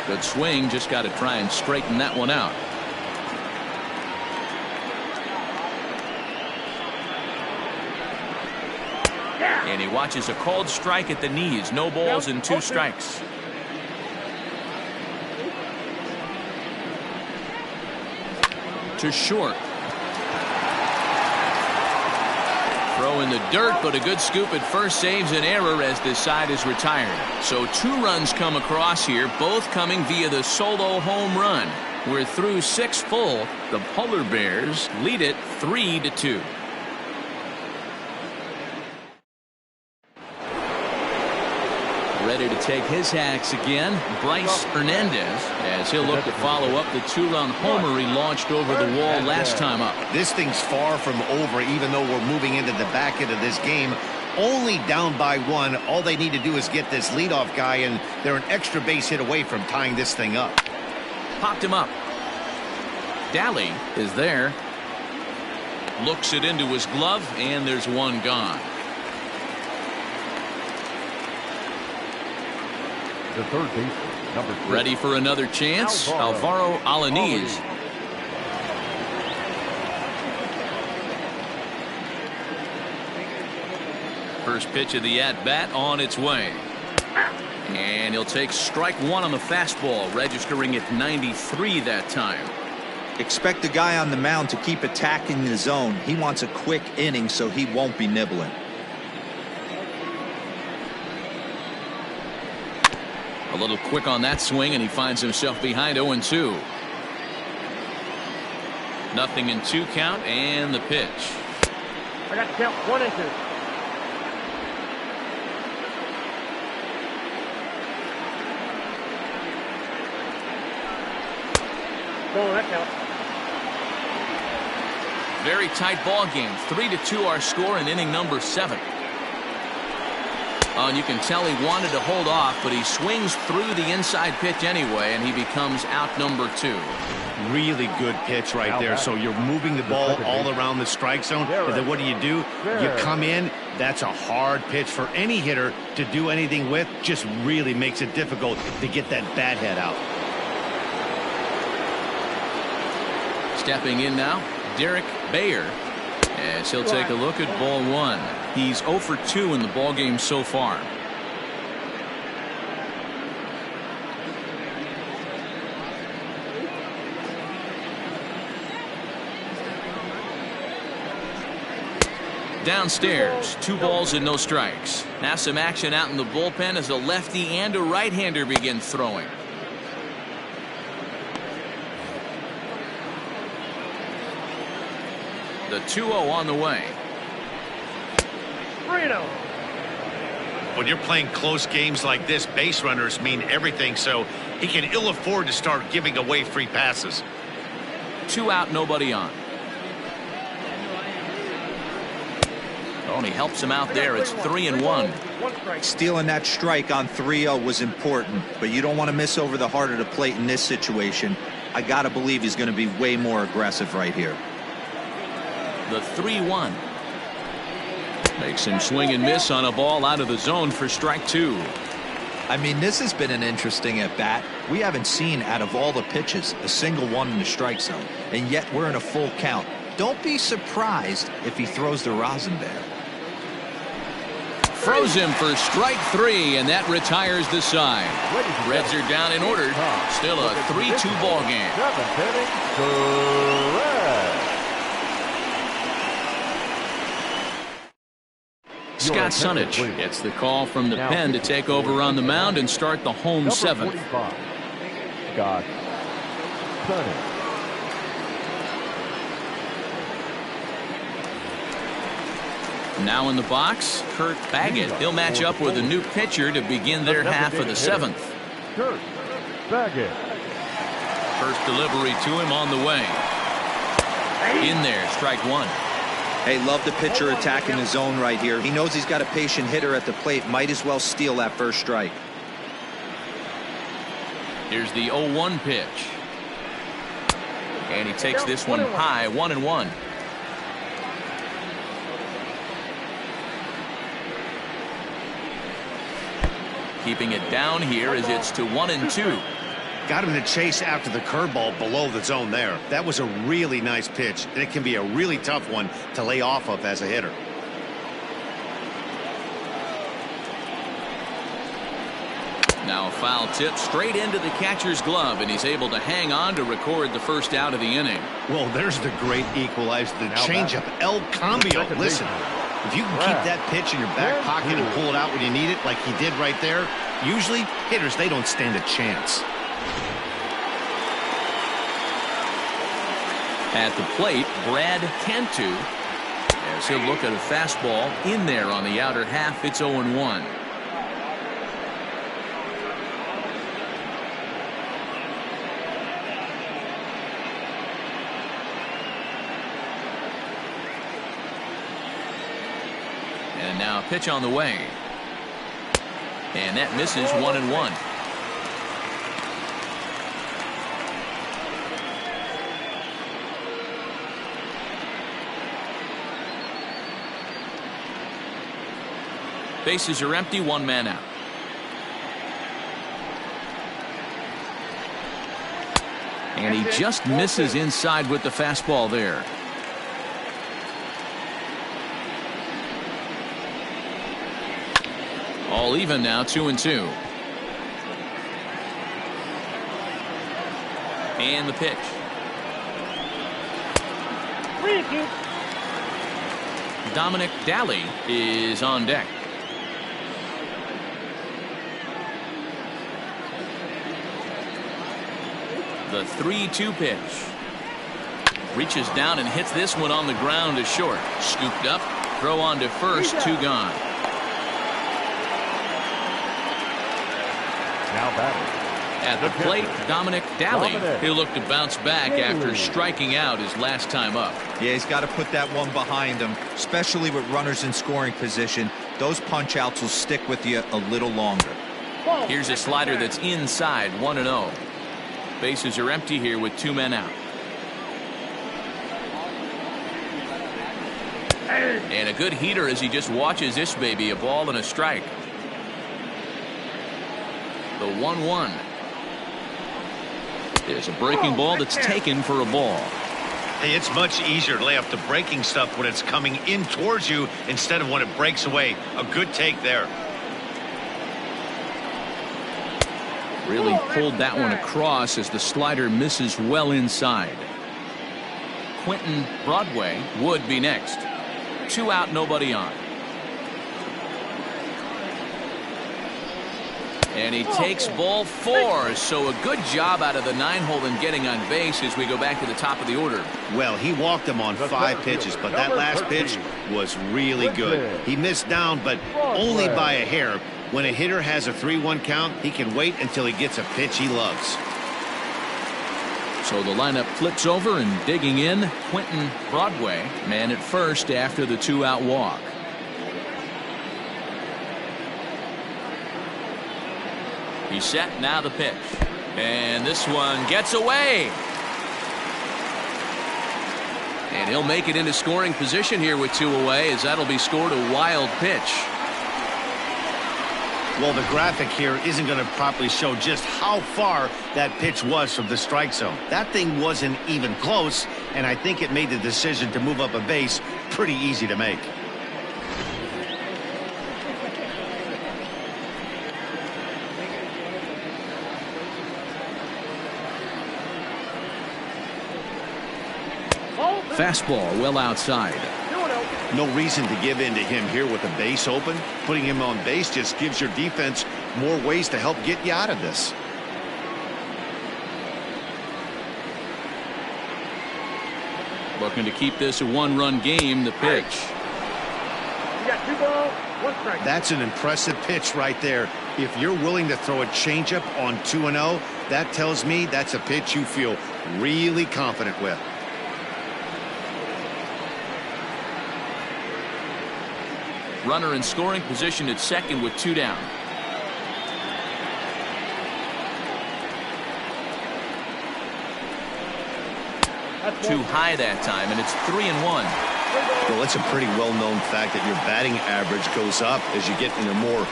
Good swing, just got to try and straighten that one out. And he watches a called strike at the knees. No balls and 2 strikes. To short. Throw in the dirt, but a good scoop at first saves an error as this side is retired. So 2 runs come across here, both coming via the solo home run. We're through 6 full. The Polar Bears lead it 3-2. Ready to take his hacks again, Bryce Hernandez, as he'll look to follow up the 2-run homer he launched over the wall last time up. This thing's far from over, even though we're moving into the back end of this game. Only down by 1. All they need to do is get this leadoff guy, and they're an extra base hit away from tying this thing up. Popped him up. Daly is there. Looks it into his glove, and there's 1 gone. The third baseman, number 3. Ready for another chance, Alvaro Alanis. First pitch of the at-bat on its way. And he'll take strike 1 on the fastball, registering at 93 that time. Expect the guy on the mound to keep attacking the zone. He wants a quick inning, so he won't be nibbling. A little quick on that swing, and he finds himself behind 0-2. 0-2 count, and the pitch. I got to count 1 and 2. Oh, that counts. Very tight ball game. 3-2 our score in inning number 7. And you can tell he wanted to hold off, but he swings through the inside pitch anyway, and he becomes out number 2. Really good pitch right there. So you're moving the ball all around the strike zone, and then what do? You come in. That's a hard pitch for any hitter to do anything with. Just really makes it difficult to get that bat head out. Stepping in now, Derek Bayer, as he'll take a look at ball 1. He's 0 for 2 in the ball game so far. Downstairs, 2 balls and no strikes. Now some action out in the bullpen as a lefty and a right-hander begin throwing. The 2-0 on the way. 3-0. When you're playing close games like this, base runners mean everything, so he can ill afford to start giving away free passes. 2 out, nobody on. Oh, and he helps him out there. It's 3-1. Stealing that strike on 3-0 was important, but you don't want to miss over the heart of the plate in this situation. I got to believe he's going to be way more aggressive right here. The 3-1. Makes him swing and miss on a ball out of the zone for strike 2. I mean, this has been an interesting at-bat. We haven't seen, out of all the pitches, a single one in the strike zone, and yet we're in a full count. Don't be surprised if he throws the rosin there. Throws him for strike 3, and that retires the side. Reds are down and ordered. Still a 3-2 ball game. 7th inning, correct. Scott Sunich gets the call from the pen to take over on the mound and start the home Number seventh. 45, Scott Sunich. Now in the box, Kurt Baggett. He'll match up with a new pitcher to begin their half of the seventh. Kurt Baggett. First delivery to him on the way. In there, strike one. Hey, love the pitcher attacking the zone right here. He knows he's got a patient hitter at the plate. Might as well steal that first strike. Here's the 0-1 pitch. And he takes this one high, 1-1. Keeping it down here as it's to 1-2. Got him to chase after the curveball below the zone there. That was a really nice pitch, and it can be a really tough one to lay off of as a hitter. Now a foul tip straight into the catcher's glove, and he's able to hang on to record the first out of the inning. Well, there's the great equalizer, the changeup, El Cambio. Listen, if you can keep that pitch in your back pocket and pull it out when you need it, like he did right there, usually hitters, they don't stand a chance. At the plate, Brad Cantu, as he'll look at a fastball in there on the outer half. It's 0-1. And now a pitch on the way. And that misses, 1-1. Bases are empty, one man out. And he just misses inside with the fastball there. All even now, 2-2. And the pitch. Dominic Daly is on deck. The 3-2 pitch. Reaches down and hits this one on the ground to short. Scooped up. Throw on to first. 2 gone. Now batting. At the plate, Dominic Daly. He'll look to bounce back after striking out his last time up. Yeah, he's got to put that one behind him, especially with runners in scoring position. Those punch outs will stick with you a little longer. Here's a slider that's inside, 1-0. Bases are empty here with 2 men out. And a good heater as he just watches this baby, a ball and a strike. The 1-1. There's a breaking ball that's taken for a ball. Hey, it's much easier to lay up the breaking stuff when it's coming in towards you instead of when it breaks away. A good take there. Really pulled that one across as the slider misses well inside. Quentin Broadway would be next. 2 out, nobody on. And he takes ball 4, so a good job out of the 9-hole in getting on base as we go back to the top of the order. Well, he walked him on 5 pitches, but that last pitch was really good. He missed down, but only by a hair. When a hitter has a 3-1 count, he can wait until he gets a pitch he loves. So the lineup flips over, and digging in, Quentin Broadway, man at first after the 2-out walk. He's set, now the pitch. And this one gets away. And he'll make it into scoring position here with 2 away, as that'll be scored a wild pitch. Well, the graphic here isn't going to properly show just how far that pitch was from the strike zone. That thing wasn't even close, and I think it made the decision to move up a base pretty easy to make. Fastball well outside. No reason to give in to him here with a base open. Putting him on base just gives your defense more ways to help get you out of this. Looking to keep this a one-run game. The pitch. You got 2 balls, 1 strike. That's an impressive pitch right there. If you're willing to throw a changeup on 2-0, that tells me that's a pitch you feel really confident with. Runner in scoring position at second with 2 down. Too high that time, and it's 3-1. Well, it's a pretty well-known fact that your batting average goes up as you get into more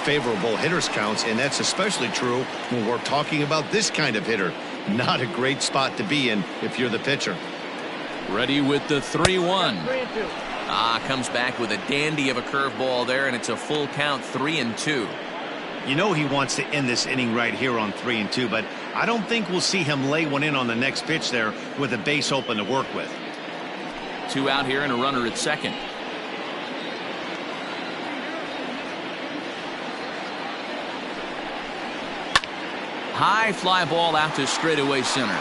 favorable hitters counts, and that's especially true when we're talking about this kind of hitter. Not a great spot to be in if you're the pitcher. Ready with the 3-1. 3-2. Comes back with a dandy of a curveball there, and it's a full count, 3-2. You know he wants to end this inning right here on 3-2, but I don't think we'll see him lay one in on the next pitch there with a base open to work with. 2 out here and a runner at second. High fly ball out to straightaway center.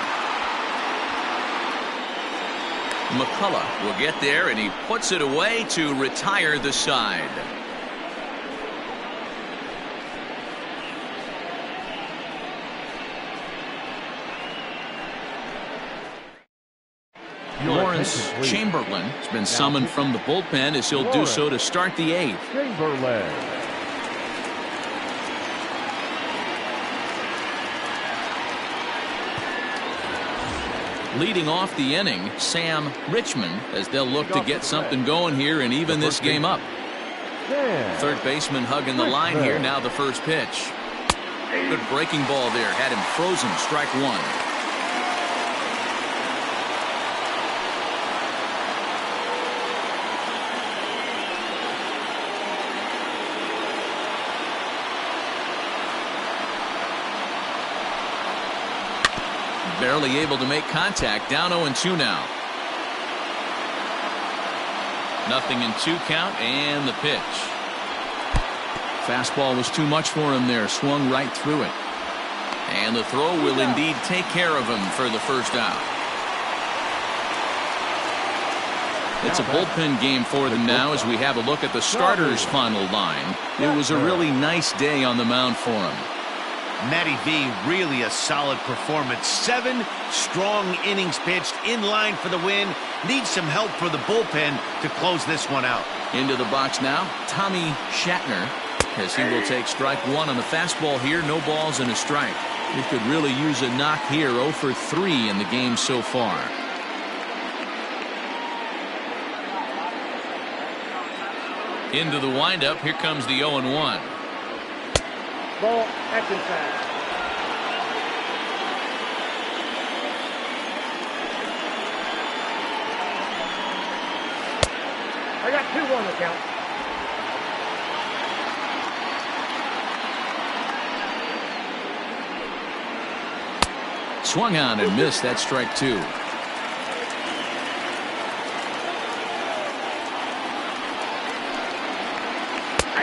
McCullough will get there, and he puts it away to retire the side. Lawrence Chamberlain has been summoned from the bullpen as he'll do so to start the 8th. Chamberlain. Leading off the inning, Sam Richmond, as they'll look to get something going here and even this game up. Third baseman hugging the line here. Now the first pitch. Good breaking ball there. Had him frozen. Strike 1. Barely able to make contact. Down 0-2 now. 0-2 count, and the pitch. Fastball was too much for him there. Swung right through it. And the throw will indeed take care of him for the first out. It's a bullpen game for them now as we have a look at the starters' final line. It was a really nice day on the mound for him. Matty V, really a solid performance. 7 strong innings pitched, in line for the win. Needs some help for the bullpen to close this one out. Into the box now, Tommy Shatner, as he will take strike 1 on the fastball here. No balls and a strike. He could really use a knock here. 0 for 3 in the game so far. Into the windup. Here comes the 0-1. Ball, that's inside. I got 2-1 the count. Swung on and missed. That strike 2.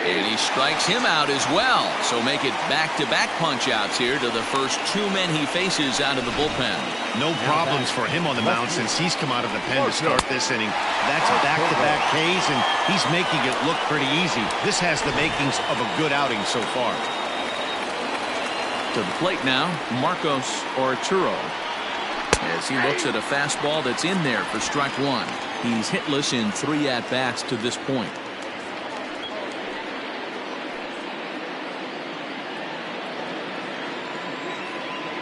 And he strikes him out as well. So make it back-to-back punch-outs here to the first 2 men he faces out of the bullpen. No problems for him on the mound since he's come out of the pen to start this inning. That's back-to-back Ks, and he's making it look pretty easy. This has the makings of a good outing so far. To the plate now, Marcos Arturo, as he looks at a fastball that's in there for strike 1. He's hitless in 3 at-bats to this point.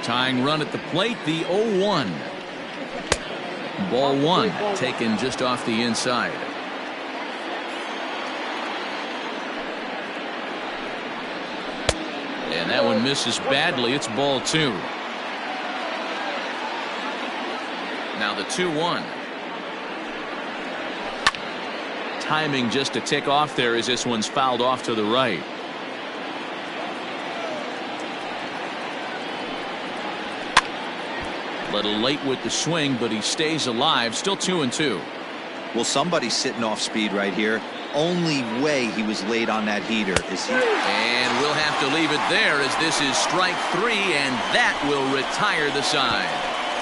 Tying run at the plate, the 0-1. Ball 1 taken just off the inside. And that one misses badly. It's ball 2. Now the 2-1. Timing just a tick off there as this one's fouled off to the right. A little late with the swing, but he stays alive. Still 2-2. Well, somebody's sitting off speed right here. Only way he was late on that heater is he. And we'll have to leave it there as this is strike 3, and that will retire the side.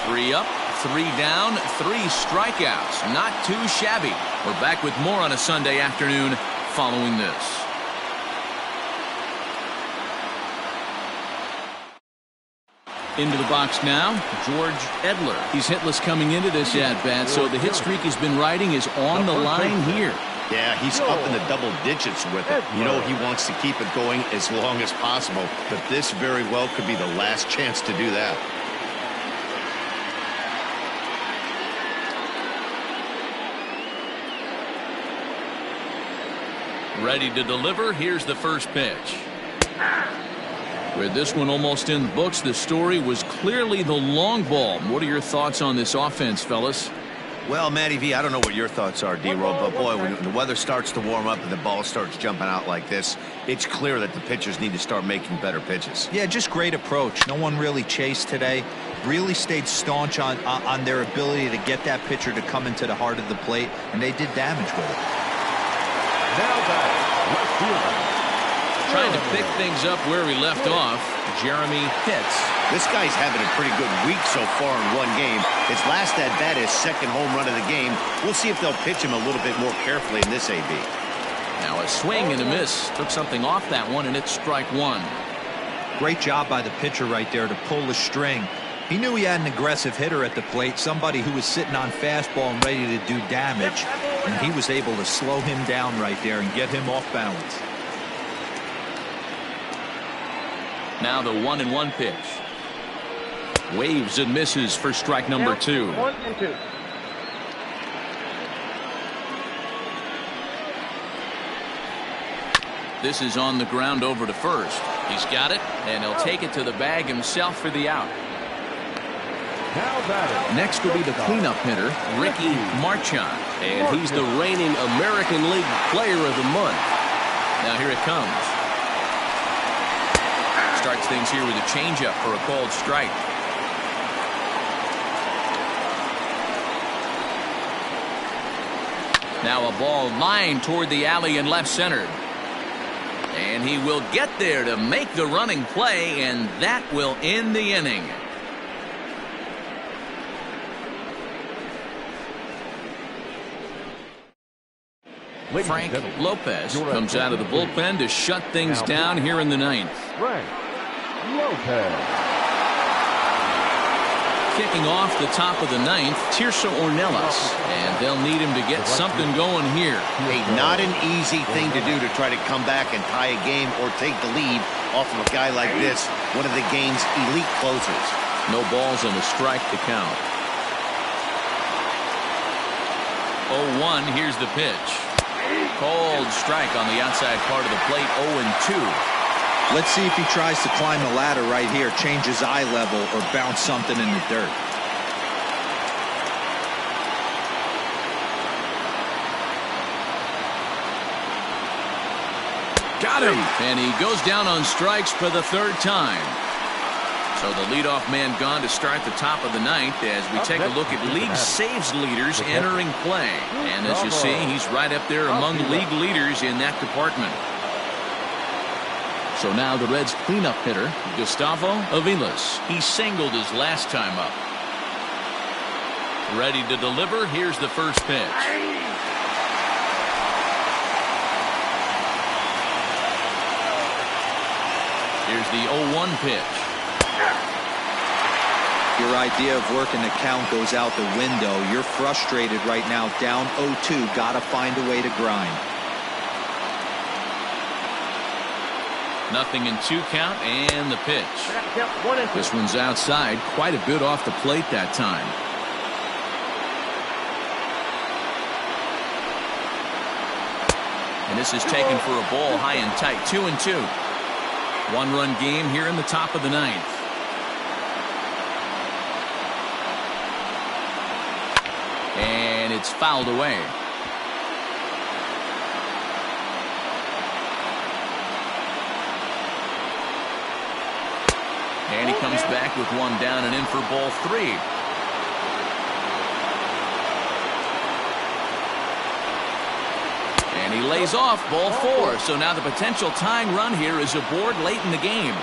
3 up, 3 down, 3 strikeouts. Not too shabby. We're back with more on a Sunday afternoon following this. Into the box now, George Edler. He's hitless coming into this at-bat, so the hit streak he's been riding is on the line here. Yeah, he's up in the double digits with it. You know he wants to keep it going as long as possible, but this very well could be the last chance to do that. Ready to deliver. Here's the first pitch. With this one almost in the books, the story was clearly the long ball. What are your thoughts on this offense, fellas? Well, Matty V, I don't know what your thoughts are, D-Roll, but boy, when the weather starts to warm up and the ball starts jumping out like this, it's clear that the pitchers need to start making better pitches. Yeah, just great approach. No one really chased today. Really stayed staunch on their ability to get that pitcher to come into the heart of the plate, and they did damage with it. Now back, left fielder. Trying to pick things up where we left off, Jeremy Pitts. This guy's having a pretty good week so far in one game. His last at-bat is second home run of the game. We'll see if they'll pitch him a little bit more carefully in this AB. Now a swing and a miss. Took something off that one, and it's strike 1. Great job by the pitcher right there to pull the string. He knew he had an aggressive hitter at the plate, somebody who was sitting on fastball and ready to do damage, and he was able to slow him down right there and get him off balance. Now the 1-1 pitch. Waves and misses for strike number 2. 1-2. This is on the ground over to first. He's got it, and he'll take it to the bag himself for the out. Now batting. Next will be the cleanup hitter, Ricky Marchand, and he's the reigning American League Player of the Month. Now here it comes. Starts things here with a changeup for a called strike. Now a ball lined toward the alley in left center. And he will get there to make the running play, and that will end the inning. Frank Lopez comes out of the bullpen to shut things down here in the 9th. Frank Lopez. Kicking off the top of the 9th, Tirso Ornelas, and they'll need him to get something going here. Hey, not an easy thing to do to try to come back and tie a game or take the lead off of a guy like this, one of the game's elite closers. No balls and a strike to count. 0-1, here's the pitch. Cold strike on the outside part of the plate, 0-2. Let's see if he tries to climb the ladder right here, change his eye level, or bounce something in the dirt. Got him! And he goes down on strikes for the 3rd time. So the leadoff man gone to start the top of the 9th as we take a look at league saves leaders entering play. And as you see, he's right up there among league leaders in that department. So now the Reds cleanup hitter, Gustavo Aviles. He singled his last time up. Ready to deliver. Here's the first pitch. Here's the 0-1 pitch. Your idea of working the count goes out the window. You're frustrated right now, down 0-2. Got to find a way to grind. Nothing in 2 count, and the pitch. This one's outside, quite a bit off the plate that time. And this is taken for a ball high and tight, 2-2. 1-run game here in the top of the 9th. And it's fouled away. And he comes back with 1 down and in for ball 3. lays off ball 4. So now the potential tying run here is aboard late in the game.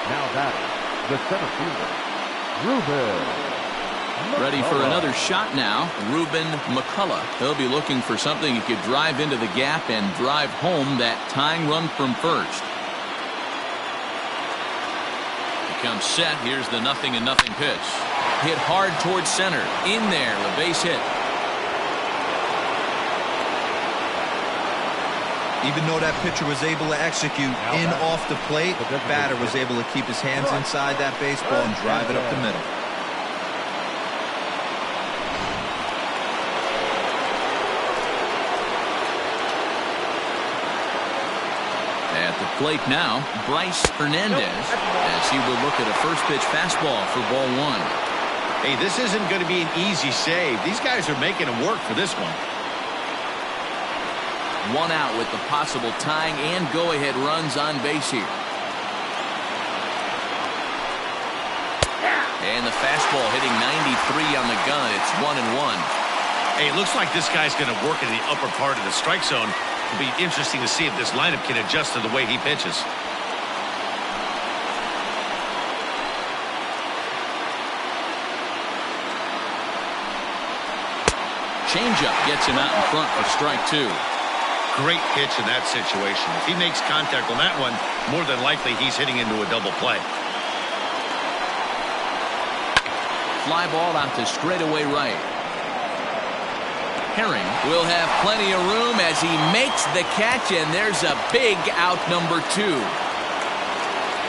Now batting, the center fielder, Ruben. Ready for another shot now, Ruben McCullough. He'll be looking for something he could drive into the gap and drive home that tying run from first. He comes set. Here's the 0-0 pitch. Hit hard towards center. In there, the base hit. Even though that pitcher was able to execute in off the plate, the batter was able to keep his hands inside that baseball and drive it up the middle. At the plate now, Bryce Hernandez, as he will look at a first pitch fastball for ball 1. Hey, this isn't going to be an easy save. These guys are making him work for this one. 1 out with the possible tying and go-ahead runs on base here. And the fastball hitting 93 on the gun. It's 1-1. Hey, it looks like this guy's going to work in the upper part of the strike zone. It'll be interesting to see if this lineup can adjust to the way he pitches. Changeup gets him out in front for strike 2. Great pitch in that situation. If he makes contact on that one, more than likely he's hitting into a double play. Fly ball out to straightaway right. Herring will have plenty of room as he makes the catch, and there's a big out number 2.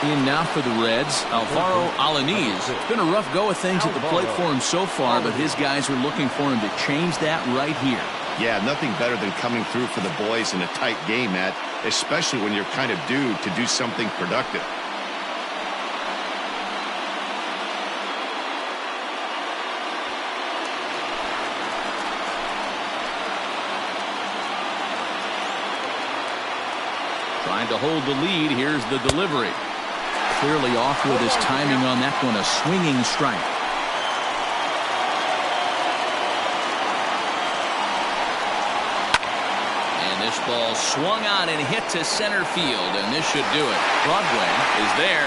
In now for the Reds, Alvaro Alanis. It's been a rough go of things at the plate for him so far, but his guys are looking for him to change that right here. Yeah, nothing better than coming through for the boys in a tight game, Matt, especially when you're kind of due to do something productive. Trying to hold the lead. Here's the delivery. Clearly off with his timing on that one. A swinging strike. This ball swung on and hit to center field, and this should do it. Broadway is there,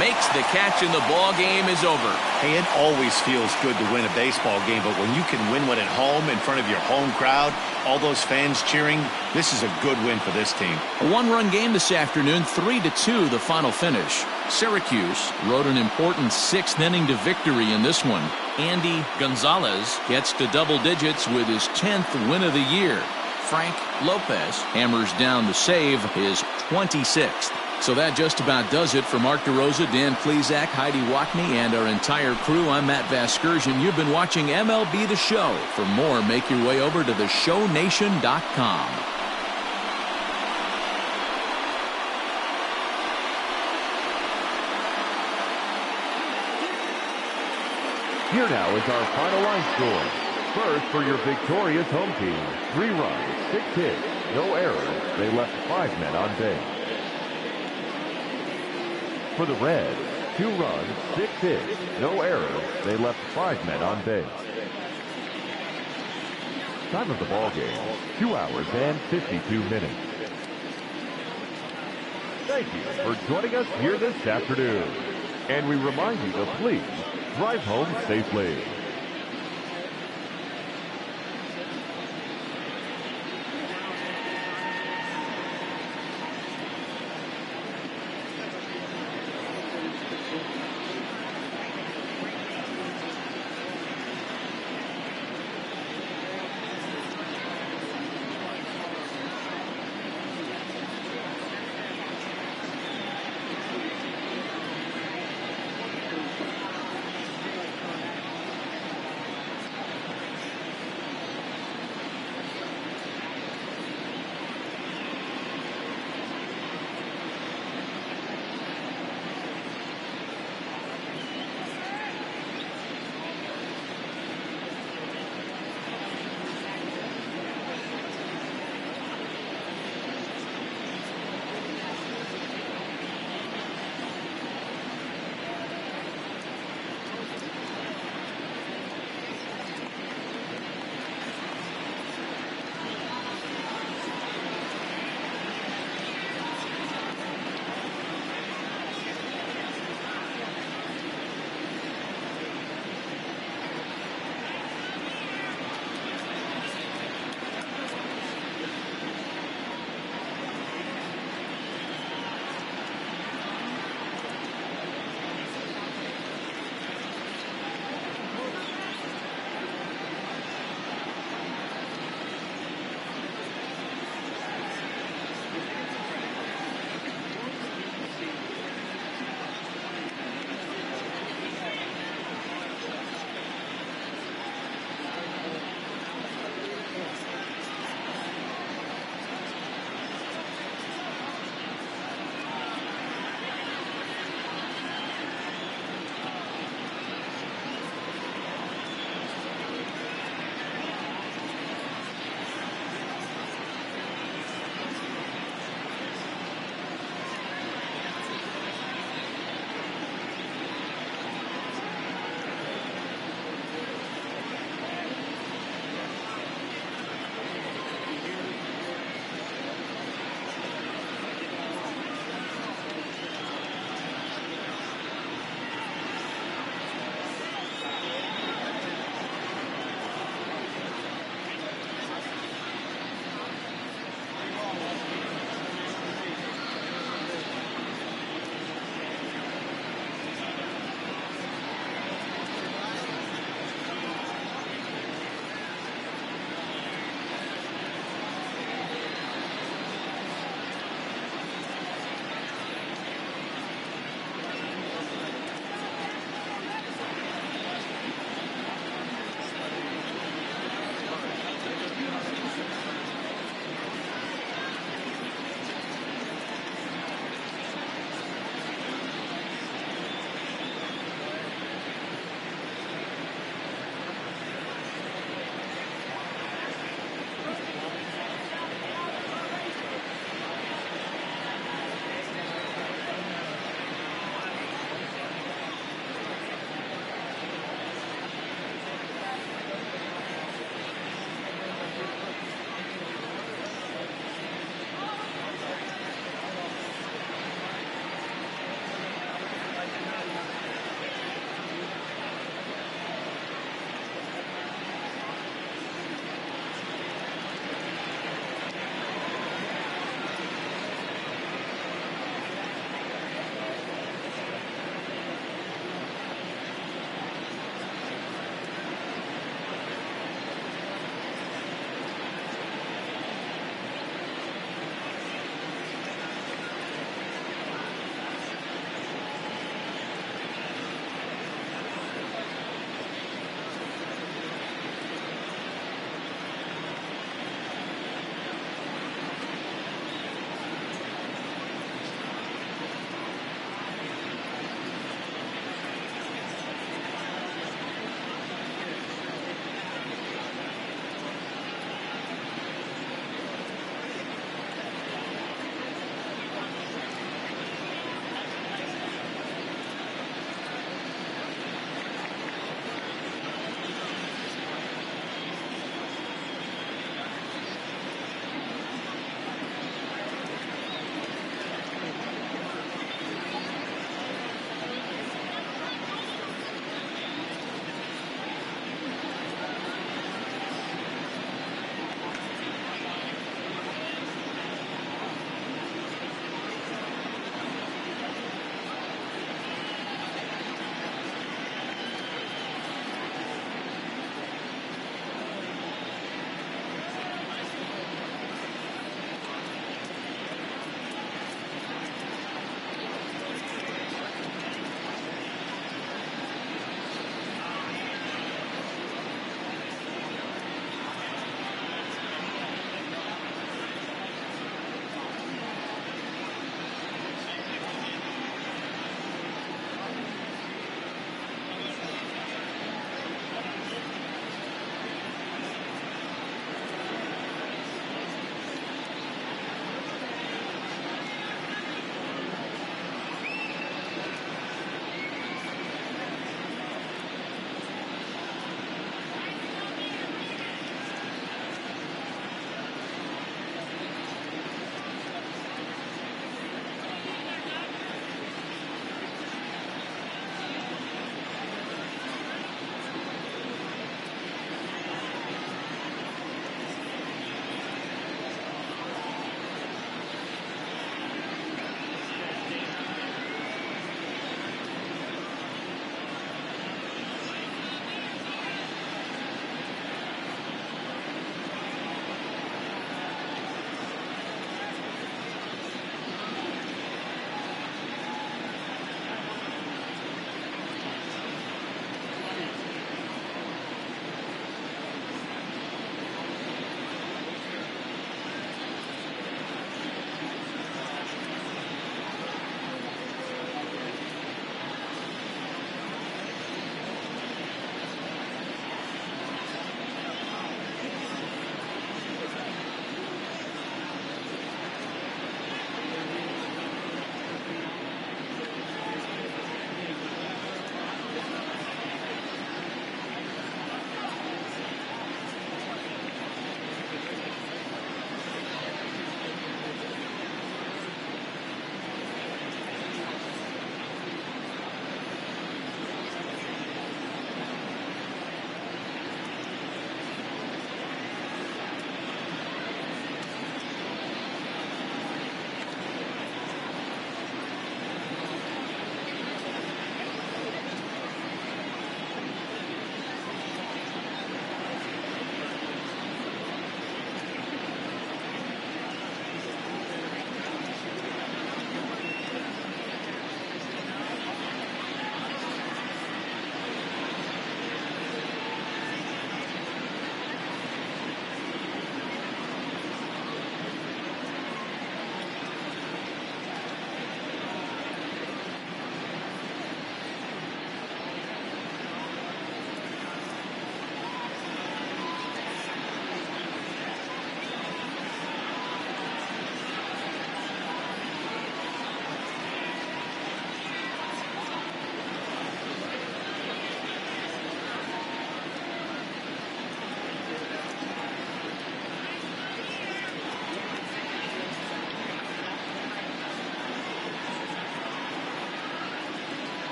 makes the catch, and the ball game is over. Hey, it always feels good to win a baseball game, but when you can win one at home in front of your home crowd, all those fans cheering, this is a good win for this team. A one-run game this afternoon, 3-2 the final finish. Syracuse rode an important 6th inning to victory in this one. Andy Gonzalez gets to double digits with his 10th win of the year. Frank Lopez hammers down the save, his 26th. So that just about does it for Mark DeRosa, Dan Plesac, Heidi Wackney, and our entire crew. I'm Matt Vasgersian. You've been watching MLB The Show. For more, make your way over to theshownation.com. Here now is our final line score. First, for your victorious home team, 3 runs, 6 hits, no errors. They left 5 men on base. For the Reds, 2 runs, 6 hits, no errors. They left 5 men on base. Time of the ball game, 2 hours and 52 minutes. Thank you for joining us here this afternoon. And we remind you to please drive home safely.